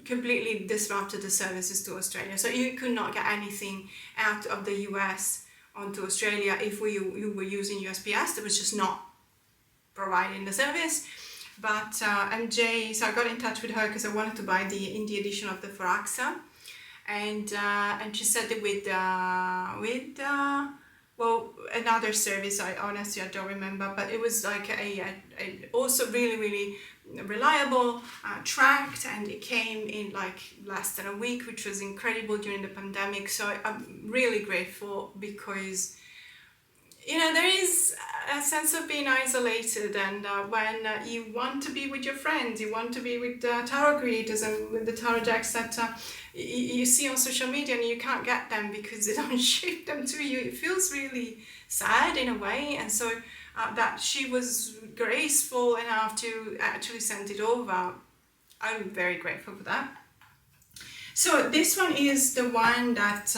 completely disrupted the services to Australia. So you could not get anything out of the US onto Australia if you were using USPS. That was just not providing the service. But MJ, so I got in touch with her because I wanted to buy the indie edition of the Faraxa, and she said that with well, another service, I don't remember, but it was like a also really reliable, tracked, and it came in like less than a week, which was incredible during the pandemic. So I'm really grateful because, you know, there is a sense of being isolated, and when you want to be with your friends, you want to be with tarot creators and with the tarot decks that you see on social media, and you can't get them because they don't ship them to you. It feels really sad in a way, and so that she was graceful enough to actually send it over. I'm very grateful for that. So this one is the one that,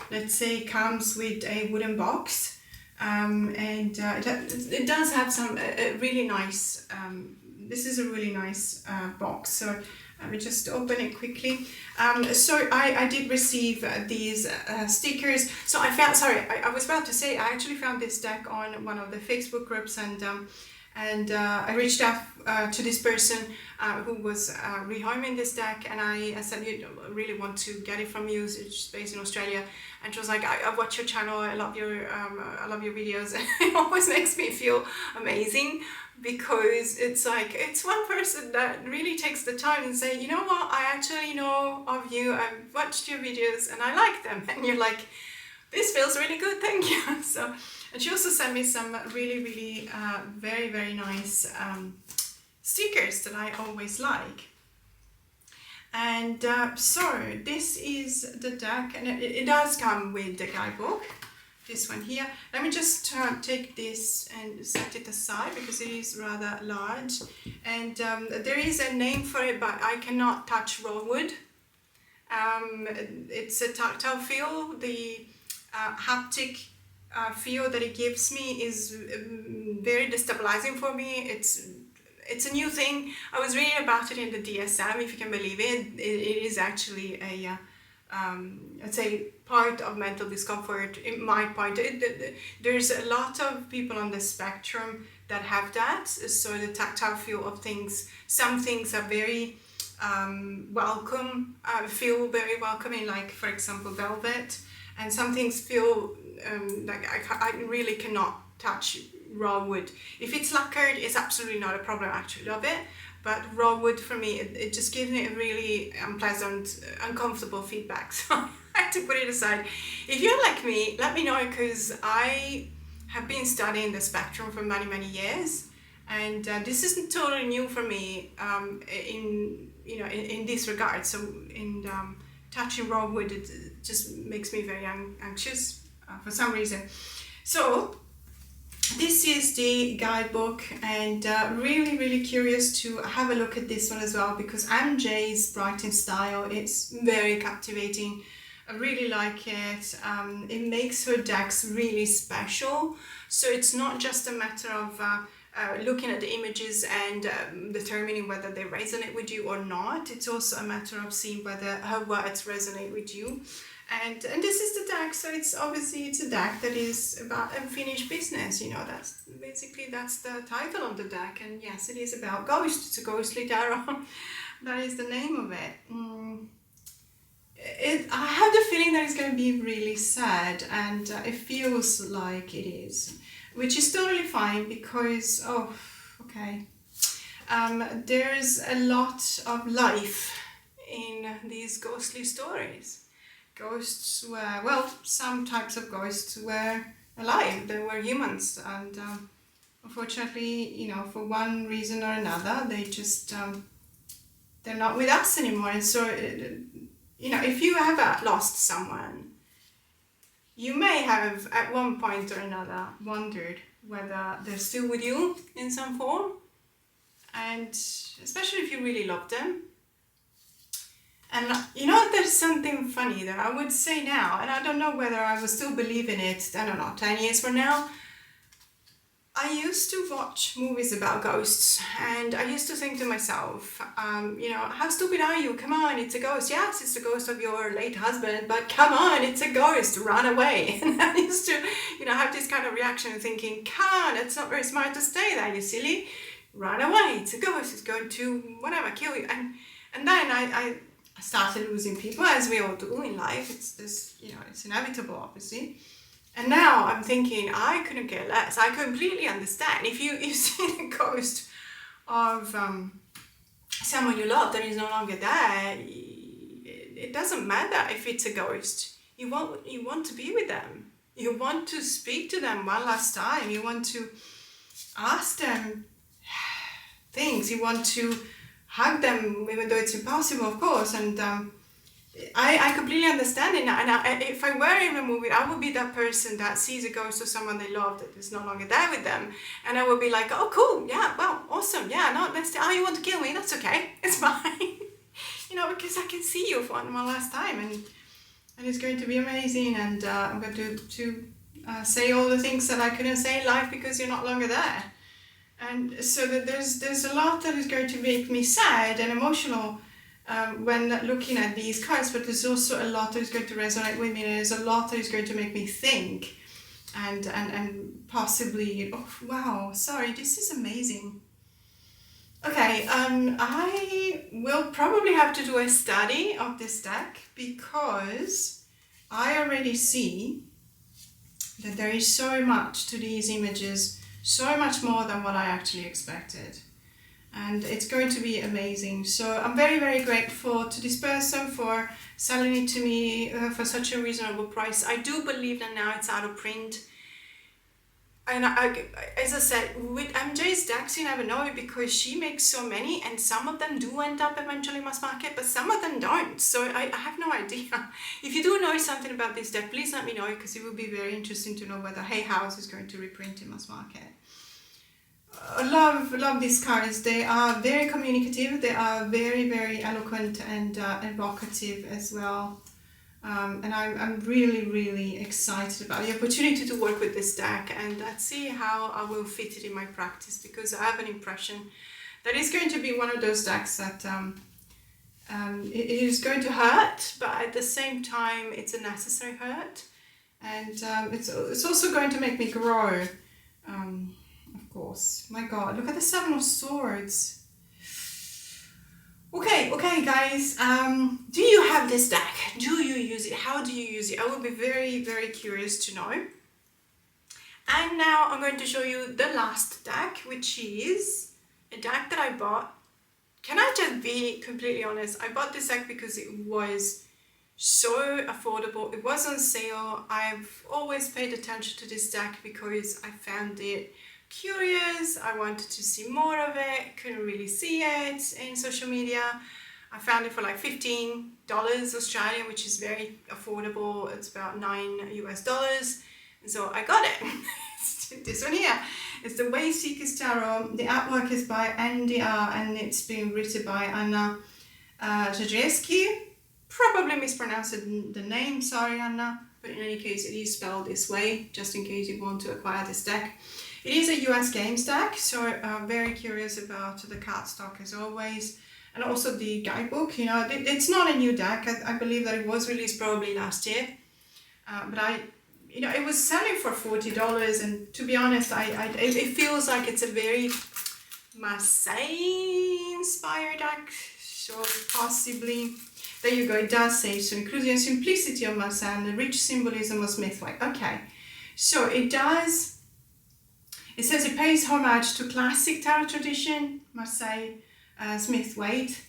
let's say, comes with a wooden box. And it does have some really nice, this is a really nice box, so let me just open it quickly. So I did receive these stickers. So I found, sorry, I was about to say, I actually found this deck on one of the Facebook groups, and I reached out to this person who was rehoming this deck, and I said, you know, I really want to get it from you. It's based in Australia, and she was like, I watch your channel, I love your videos. It always makes me feel amazing, because it's like, it's one person that really takes the time and say, you know what, I actually know of you, I've watched your videos and I like them, and you're like, this feels really good, thank you. So, and she also sent me some really very nice stickers that I always like. And so this is the deck, and it does come with the guidebook, this one here. Let me just take this and set it aside because it is rather large, and there is a name for it, but I cannot touch raw wood. It's a tactile feel. The haptic feel that it gives me is very destabilizing for me. It's a new thing. I was reading about it in the DSM, if you can believe it. It is actually a let's say part of mental discomfort. In my point, there's a lot of people on the spectrum that have that. So the tactile feel of things, some things are very welcome, feel very welcoming, like for example velvet, and some things feel like I really cannot touch raw wood. If it's lacquered, it's absolutely not a problem, I actually love it. But raw wood for me, it just gives me a really unpleasant, uncomfortable feedback. So I had to put it aside. If you're like me, let me know, because I have been studying the spectrum for many years, and this isn't totally new for me in this regard. So in touching raw wood, it just makes me very anxious for some reason. So this is the guidebook, and really curious to have a look at this one as well, because MJ's writing style, it's very captivating. I really like it. It makes her decks really special. So it's not just a matter of looking at the images and determining whether they resonate with you or not. It's also a matter of seeing whether her words resonate with you. And this is the deck, so it's obviously it's a deck that is about unfinished business. You know, that's the title of the deck, and yes, it is about ghosts. It's a ghostly tarot. That is the name of it. I have the feeling that it's going to be really sad, and it feels like it is, which is totally fine because there's a lot of life in these ghostly stories. Ghosts were, well, some types of ghosts were alive, they were humans, and unfortunately, you know, for one reason or another, they just, they're not with us anymore. And so, you know, if you have lost someone, you may have at one point or another wondered whether they're still with you in some form, and especially if you really love them. And you know, there's something funny that I would say now, and I don't know whether I will still believe in it, I don't know, 10 years from now. I used to watch movies about ghosts, and I used to think to myself, you know, how stupid are you? Come on, it's a ghost. Yes, it's the ghost of your late husband, but come on, it's a ghost, run away. And I used to, you know, have this kind of reaction thinking, come on, it's not very smart to stay there, you silly. Run away, it's a ghost, it's going to, whatever, kill you. And then I started losing people, as we all do in life. It's this, you know, it's inevitable, obviously. And now I'm thinking, I couldn't care less. I completely understand. If you see the ghost of someone you love that is no longer there, it doesn't matter if it's a ghost. You want to be with them. You want to speak to them one last time. You want to ask them things. You want to hug them, even though it's impossible, of course. And I completely understand it now. And if I were in a movie, I would be that person that sees a ghost of someone they love that is no longer there with them. And I would be like, oh, cool, yeah, well, awesome, yeah, no, you want to kill me, that's okay, it's fine. You know, because I can see you for one last time, and it's going to be amazing. And I'm going to say all the things that I couldn't say in life because you're no longer there. And so that there's a lot that is going to make me sad and emotional when looking at these cards, but there's also a lot that is going to resonate with me, and there's a lot that is going to make me think and possibly, oh wow, sorry, this is amazing. Okay, I will probably have to do a study of this deck because I already see that there is so much to these images, so much more than what I actually expected. And it's going to be amazing. So I'm very, very grateful to this person for selling it to me for such a reasonable price. I do believe that now it's out of print. And as I said, with MJ's decks, you never know, because she makes so many, and some of them do end up eventually in mass market, but some of them don't. So I have no idea. If you do know something about this deck, please let me know, because it would be very interesting to know whether Hay House is going to reprint in mass market. I love these cards. They are very communicative. They are very, very eloquent and evocative as well. And I'm really, really excited about the opportunity to work with this deck, and let's see how I will fit it in my practice, because I have an impression that it's going to be one of those decks that it is going to hurt, but at the same time it's a necessary hurt, and it's also going to make me grow. Of course. My God, look at the Seven of Swords. Okay, guys. Do you have this deck? Do you use it? How do you use it? I would be very, very curious to know. And now I'm going to show you the last deck, which is a deck that I bought. Can I just be completely honest? I bought this deck because it was so affordable. It was on sale. I've always paid attention to this deck because I found it curious. I wanted to see more of it. Couldn't really see it in social media. I found it for like $15 Australian, which is very affordable. It's about $9 US, and so I got it. This one here. It's the Way Seekers Tarot. The artwork is by NDR, and it's being written by Anna Jajewski. Probably mispronounced the name, sorry Anna, but in any case it is spelled this way, just in case you want to acquire this deck. It is a US games deck, so very curious about the cardstock as always. And also the guidebook, you know, it's not a new deck. I believe that it was released probably last year. But it was selling for $40, and to be honest, it feels like it's a very Marseille inspired deck, so possibly. There you go, it does say, so including the simplicity of Marseille and the rich symbolism of Smith-Waite. Okay, so it says it pays homage to classic tarot tradition, Marseille, Smith-Waite.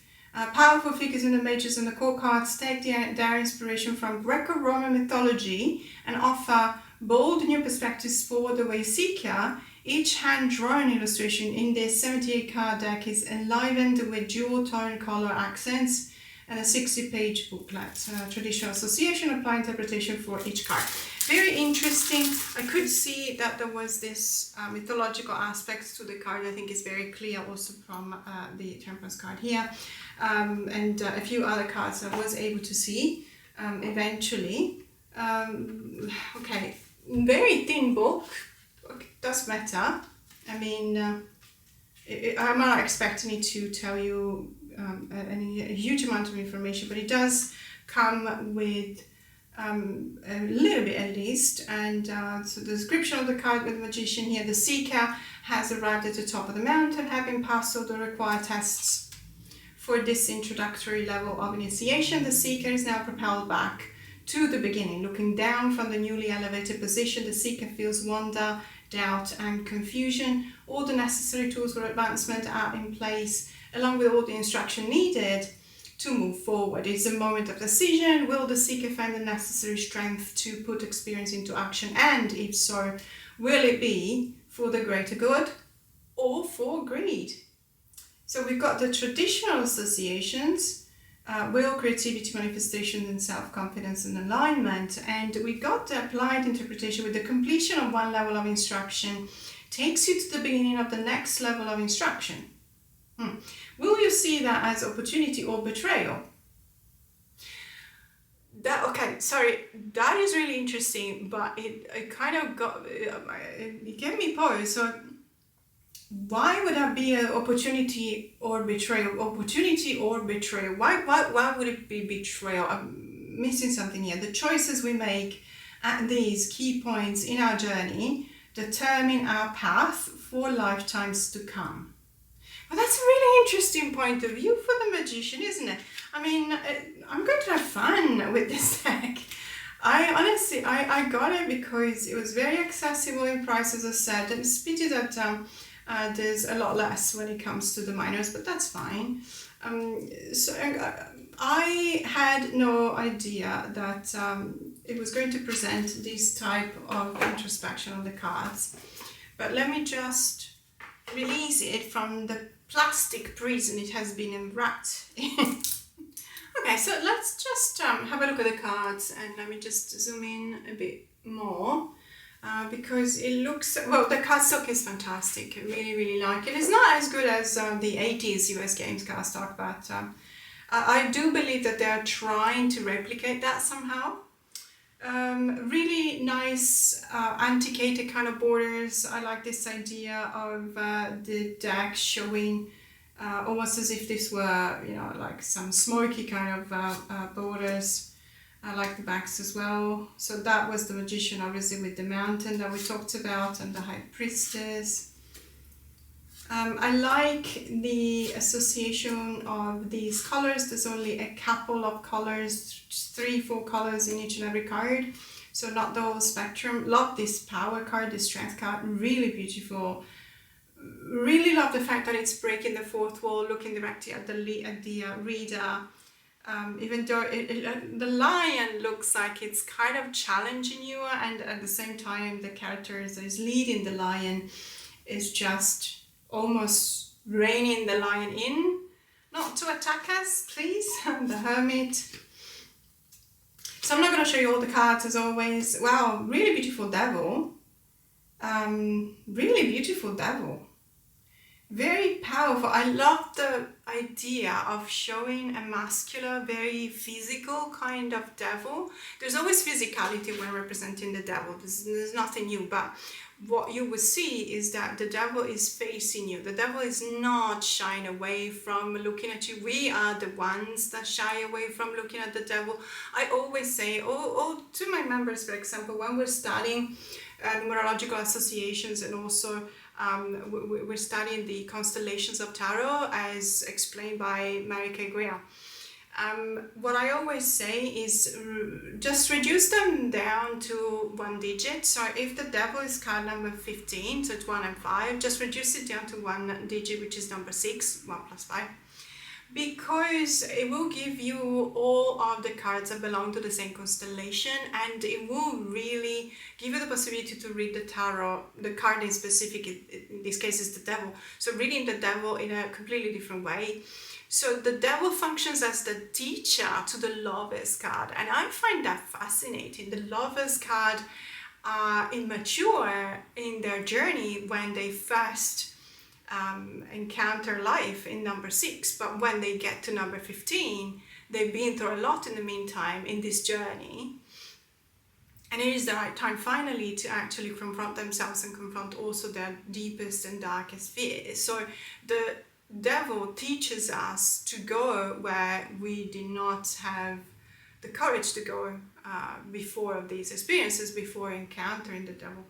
Powerful figures in the majors and the core cards take their inspiration from Greco-Roman mythology and offer bold new perspectives for the way seeker. Each hand-drawn illustration in this 78-card deck is enlivened with dual-tone color accents and a 60-page booklet. Traditional association, apply interpretation for each card. Very interesting. I could see that there was this mythological aspect to the card. I think it's very clear also from the Temperance card here. And a few other cards I was able to see eventually. Okay, very thin book. Okay, does matter. I mean, I'm not expecting it to tell you a huge amount of information, but it does come with a little bit at least. And so the description of the card with the magician here: the seeker has arrived at the top of the mountain, having passed all the required tests for this introductory level of initiation. The seeker is now propelled back to the beginning. Looking down from the newly elevated position, the seeker feels wonder, doubt and confusion. All the necessary tools for advancement are in place, along with all the instruction needed to move forward. It's a moment of decision. Will the seeker find the necessary strength to put experience into action? And if so, will it be for the greater good or for greed? So we've got the traditional associations, will, creativity, manifestation, and self-confidence and alignment. And we got the applied interpretation with the completion of one level of instruction takes you to the beginning of the next level of instruction. Will you see that as opportunity or betrayal? That is really interesting, but it kind of got, it gave me pause. So why would that be an opportunity or betrayal? Opportunity or betrayal? Why would it be betrayal? I'm missing something here. The choices we make at these key points in our journey determine our path for lifetimes to come. Well, that's a really interesting point of view for the magician, isn't it? I mean, I'm going to have fun with this deck. I honestly got it because it was very accessible in price, as I said, and it's pity that there's a lot less when it comes to the minors, but that's fine. I had no idea that it was going to present this type of introspection on the cards. But let me just release it from the plastic prison it has been enwrapped in. Okay, so let's just have a look at the cards, and let me just zoom in a bit more. Because it looks, well, the cardstock is fantastic. I really like it. It's not as good as the 80s US Games cardstock, but I do believe that they are trying to replicate that somehow. Really nice antiquated kind of borders. I like this idea of the deck showing almost as if this were, you know, like some smoky kind of borders. I like the backs as well. So that was the magician, obviously, with the mountain that we talked about, and the high priestess. I like the association of these colors. There's only a couple of colors, 3-4 colors in each and every card. So not the whole spectrum. Love this power card, this strength card, really beautiful. Really love the fact that it's breaking the fourth wall, looking directly at the reader. Even though the lion looks like it's kind of challenging you, and at the same time the character that is leading the lion is just almost reining the lion in, not to attack us, please. The hermit. So I'm not going to show you all the cards as always. Wow, really beautiful devil. Really beautiful devil. Very powerful. I love love the idea of showing a muscular, very physical kind of devil. There's always physicality when representing the devil. There's nothing new, but what you will see is that the devil is facing you. The devil is not shying away from looking at you. We are the ones that shy away from looking at the devil. I always say, to my members, for example, when we're studying numerological associations, and also we're studying the constellations of tarot as explained by Mary Kay Greer. What I always say is just reduce them down to one digit. So if the devil is card number 15, so it's 1 and 5, just reduce it down to one digit, which is number 6, 1 plus 5. Because it will give you all of the cards that belong to the same constellation, and it will really give you the possibility to read the tarot, the card in specific, in this case is the devil. So reading the devil in a completely different way. So the devil functions as the teacher to the Lovers card, and I find that fascinating. The Lovers card are immature in their journey when they first encounter life in number 6, but when they get to number 15, they've been through a lot in the meantime in this journey, and it is the right time finally to actually confront themselves and confront also their deepest and darkest fears. So the devil teaches us to go where we did not have the courage to go before these experiences, before encountering the devil.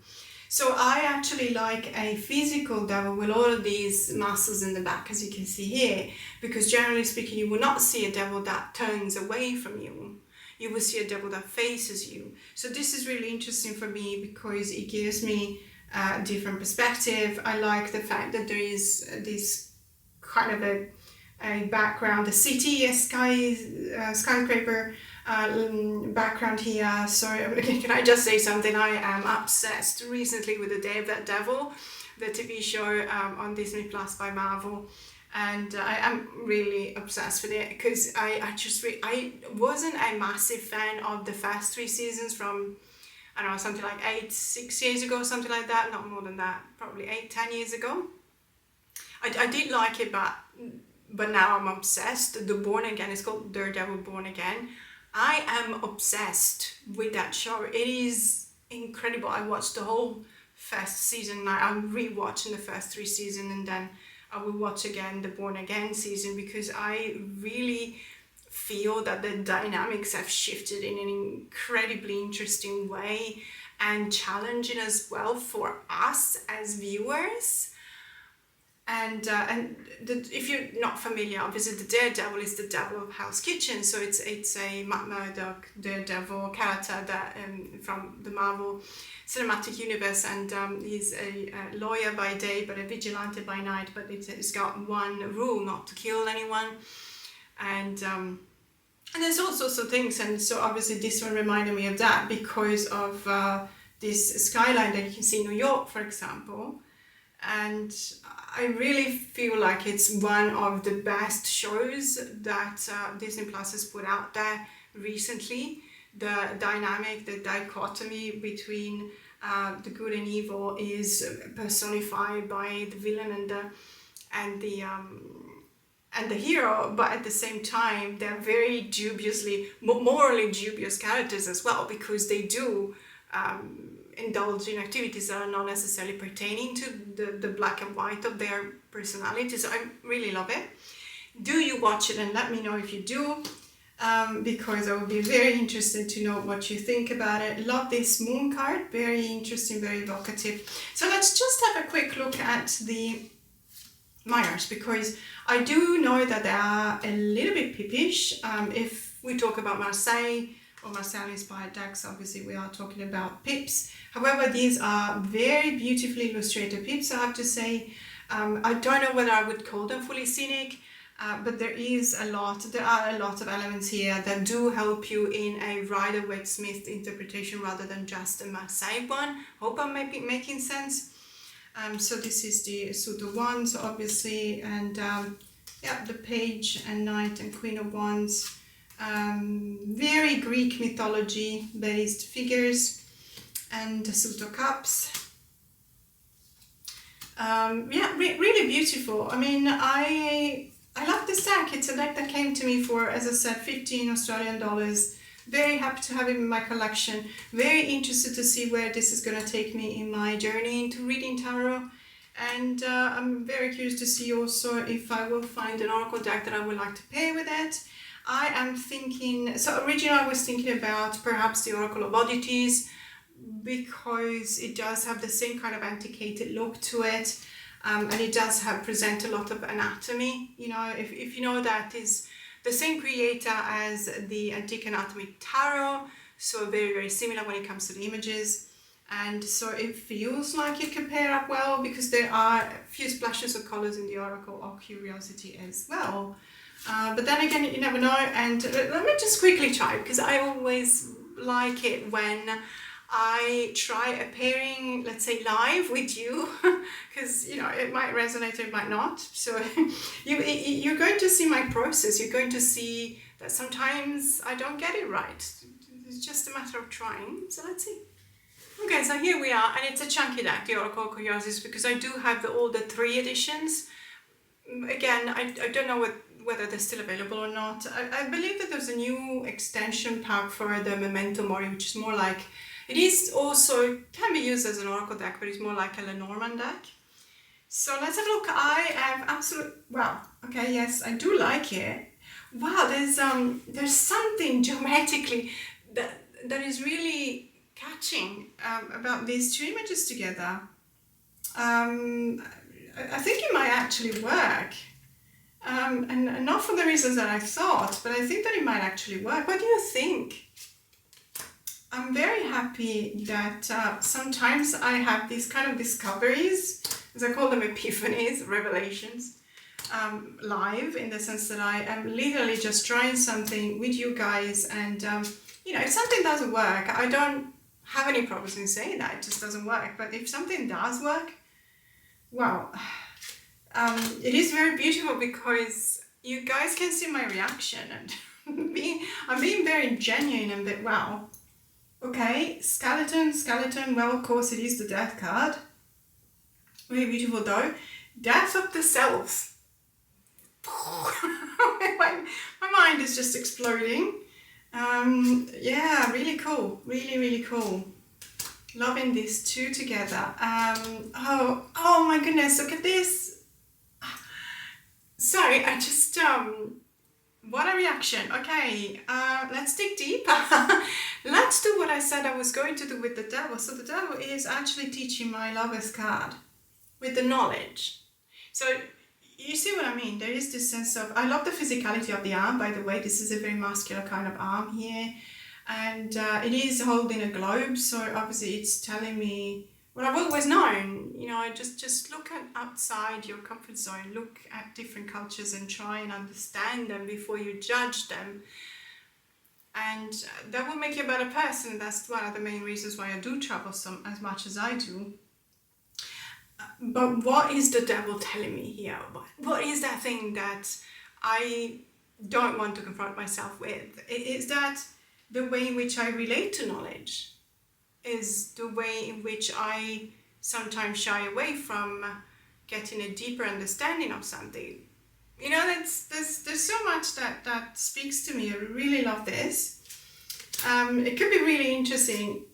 So I actually like a physical devil with all of these muscles in the back, as you can see here, because generally speaking, you will not see a devil that turns away from you. You will see a devil that faces you. So this is really interesting for me because it gives me a different perspective. I like the fact that there is this kind of a background, a city, a skyscraper background here. Sorry, can I just say something? I am obsessed recently with the Day of That Devil, the TV show on Disney Plus by Marvel, and I am really obsessed with it because I wasn't a massive fan of the first 3 seasons from, I don't know, something like 6 years ago, something like that, not more than that, probably 8-10 years ago. I did like it, but now I'm obsessed. The Born Again is called Daredevil Born Again. I am obsessed with that show. It is incredible. I watched the whole first season. I'm rewatching the first 3 seasons, and then I will watch again the Born Again season because I really feel that the dynamics have shifted in an incredibly interesting way and challenging as well for us as viewers. And if you're not familiar, obviously the Daredevil is the devil of Hell's Kitchen, so it's a Matt Murdock Daredevil character that from the Marvel Cinematic Universe, and he's a lawyer by day but a vigilante by night, but it's got one rule: not to kill anyone, and there's all sorts of things. And so obviously this one reminded me of that because of this skyline that you can see in New York, for example. And I really feel like it's one of the best shows that Disney Plus has put out there recently. The dynamic, the dichotomy between the good and evil is personified by the villain and the hero, but at the same time they're very morally dubious characters as well, because they do indulge in activities that are not necessarily pertaining to the black and white of their personality. So I really love it. Do you watch it, and let me know if you do, because I will be very interested to know what you think about it. Love this moon card, very interesting, very evocative. So let's just have a quick look at the Myers, because I do know that they are a little bit pippish. If we talk about Marseille or Marseille-inspired decks, obviously we are talking about pips. However, these are very beautifully illustrated pips, I have to say. I don't know whether I would call them fully scenic, but there are a lot of elements here that do help you in a Rider-Waite-Smith interpretation rather than just a Marseille one. Hope I'm making sense. So this is the Suit of Wands, obviously, and the Page and Knight and Queen of Wands. Very Greek mythology based figures, and the Suit of Cups. Really beautiful. I mean, I I love this deck. It's a deck that came to me for, as I said, 15 Australian dollars. Very happy to have it in my collection. Very interested to see where this is going to take me in my journey into reading tarot. And I'm very curious to see also if I will find an oracle deck that I would like to pair with it. I am thinking, so originally I was thinking about perhaps the Oracle of Oddities, because it does have the same kind of antiquated look to it. And it does present a lot of anatomy. You know, if you know, that is the same creator as the Antique Anatomy Tarot, so very, very similar when it comes to the images. And so it feels like it can pair up well, because there are a few splashes of colors in the Oracle of Curiosity as well. But then again, you never know. And let me just quickly try, because I always like it when I try a pairing, let's say live with you, because you know it might resonate or it might not. So you're going to see my process. You're going to see that sometimes I don't get it right. It's just a matter of trying. So let's see. Okay, so here we are, and it's a chunky deck, the Oracle of Curiosities, because I do have all the 3 editions. Again, I don't know whether they're still available or not. I believe that there's a new extension pack for the Memento Mori, which is more like, it is also, can be used as an oracle deck, but it's more like a Lenormand deck. So let's have a look. I have absolute, wow, okay, yes, I do like it. Wow, there's something geometrically that is really catching about these 2 images together. I think it might actually work. And not for the reasons that I thought, but I think that it might actually work. What do you think? I'm very happy that sometimes I have these kind of discoveries, as I call them, epiphanies, revelations, live, in the sense that I am literally just trying something with you guys, and you know, if something doesn't work, I don't have any problems in saying that it just doesn't work. But if something does work, wow, it is very beautiful, because you guys can see my reaction, and I'm being very genuine and bit, wow. Okay, skeleton, well, of course it is the death card. Very beautiful though. Death of the self. my mind is just exploding. Yeah, really cool. Really, really cool. Loving these 2 together. Oh my goodness, look at this. Sorry, I just, what a reaction. Okay, let's dig deeper. Let's do what I said I was going to do with the devil. So the devil is actually teaching my lover's card with the knowledge. So you see what I mean? There is this sense of, I love the physicality of the arm, by the way. This is a very muscular kind of arm here. And it is holding a globe. So obviously it's telling me what I've always known. You know, just look at outside your comfort zone. Look at different cultures and try and understand them before you judge them. And that will make you a better person. That's one of the main reasons why I do travel as much as I do. But what is the devil telling me here? What is that thing that I don't want to confront myself with? Is that the way in which I relate to knowledge? Is the way in which I sometimes shy away from getting a deeper understanding of something? You know, there's so much that speaks to me. I really love this. It could be really interesting.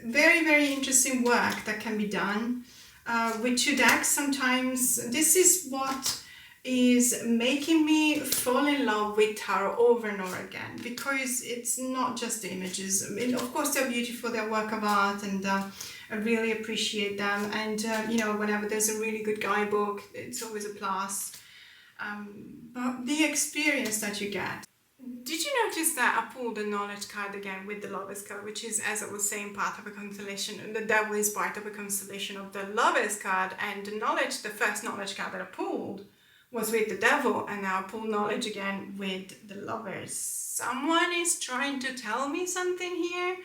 Very, very interesting work that can be done with 2 decks. Sometimes this is what is making me fall in love with tarot over and over again, because it's not just the images. I mean, of course they're beautiful, they're work of art, and I really appreciate them. And you know, whenever there's a really good guidebook, it's always a plus. But the experience that you get. Did you notice that I pulled the knowledge card again with the Lovers card, which is, as I was saying, part of a constellation, and the devil is part of a constellation of the Lovers card, and the knowledge, the first knowledge card that I pulled was with the devil, and now I pull knowledge again with the Lovers. Someone is trying to tell me something here,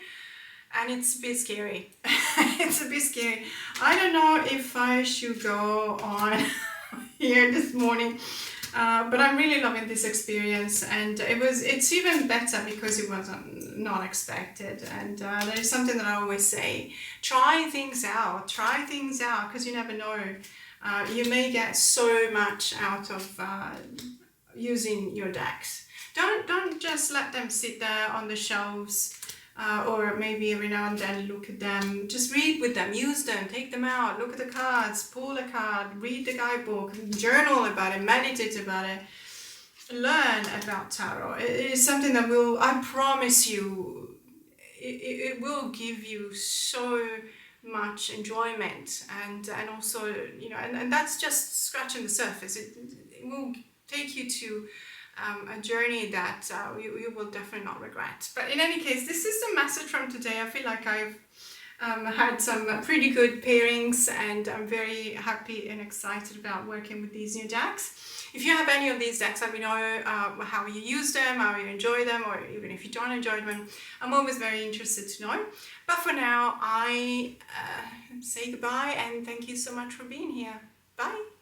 and it's a bit scary. It's a bit scary. I don't know if I should go on here this morning. But I'm really loving this experience, and it's even better because it was not expected. And there is something that I always say: try things out, because you never know. You may get so much out of using your decks. Don't just let them sit there on the shelves, or maybe every now and then look at them. Just read with them, use them, take them out, look at the cards, pull a card, read the guidebook, journal about it, meditate about it, learn about tarot. It is something that will, I promise you, it will give you so much enjoyment, and also, you know, and that's just scratching the surface. It will take you to a journey that you will definitely not regret. But in any case, this is the message from today. I feel like I've had some pretty good pairings, and I'm very happy and excited about working with these new decks. If you have any of these decks, let me know how you use them, how you enjoy them, or even if you don't enjoy them. I'm always very interested to know. But for now, I say goodbye and thank you so much for being here. Bye.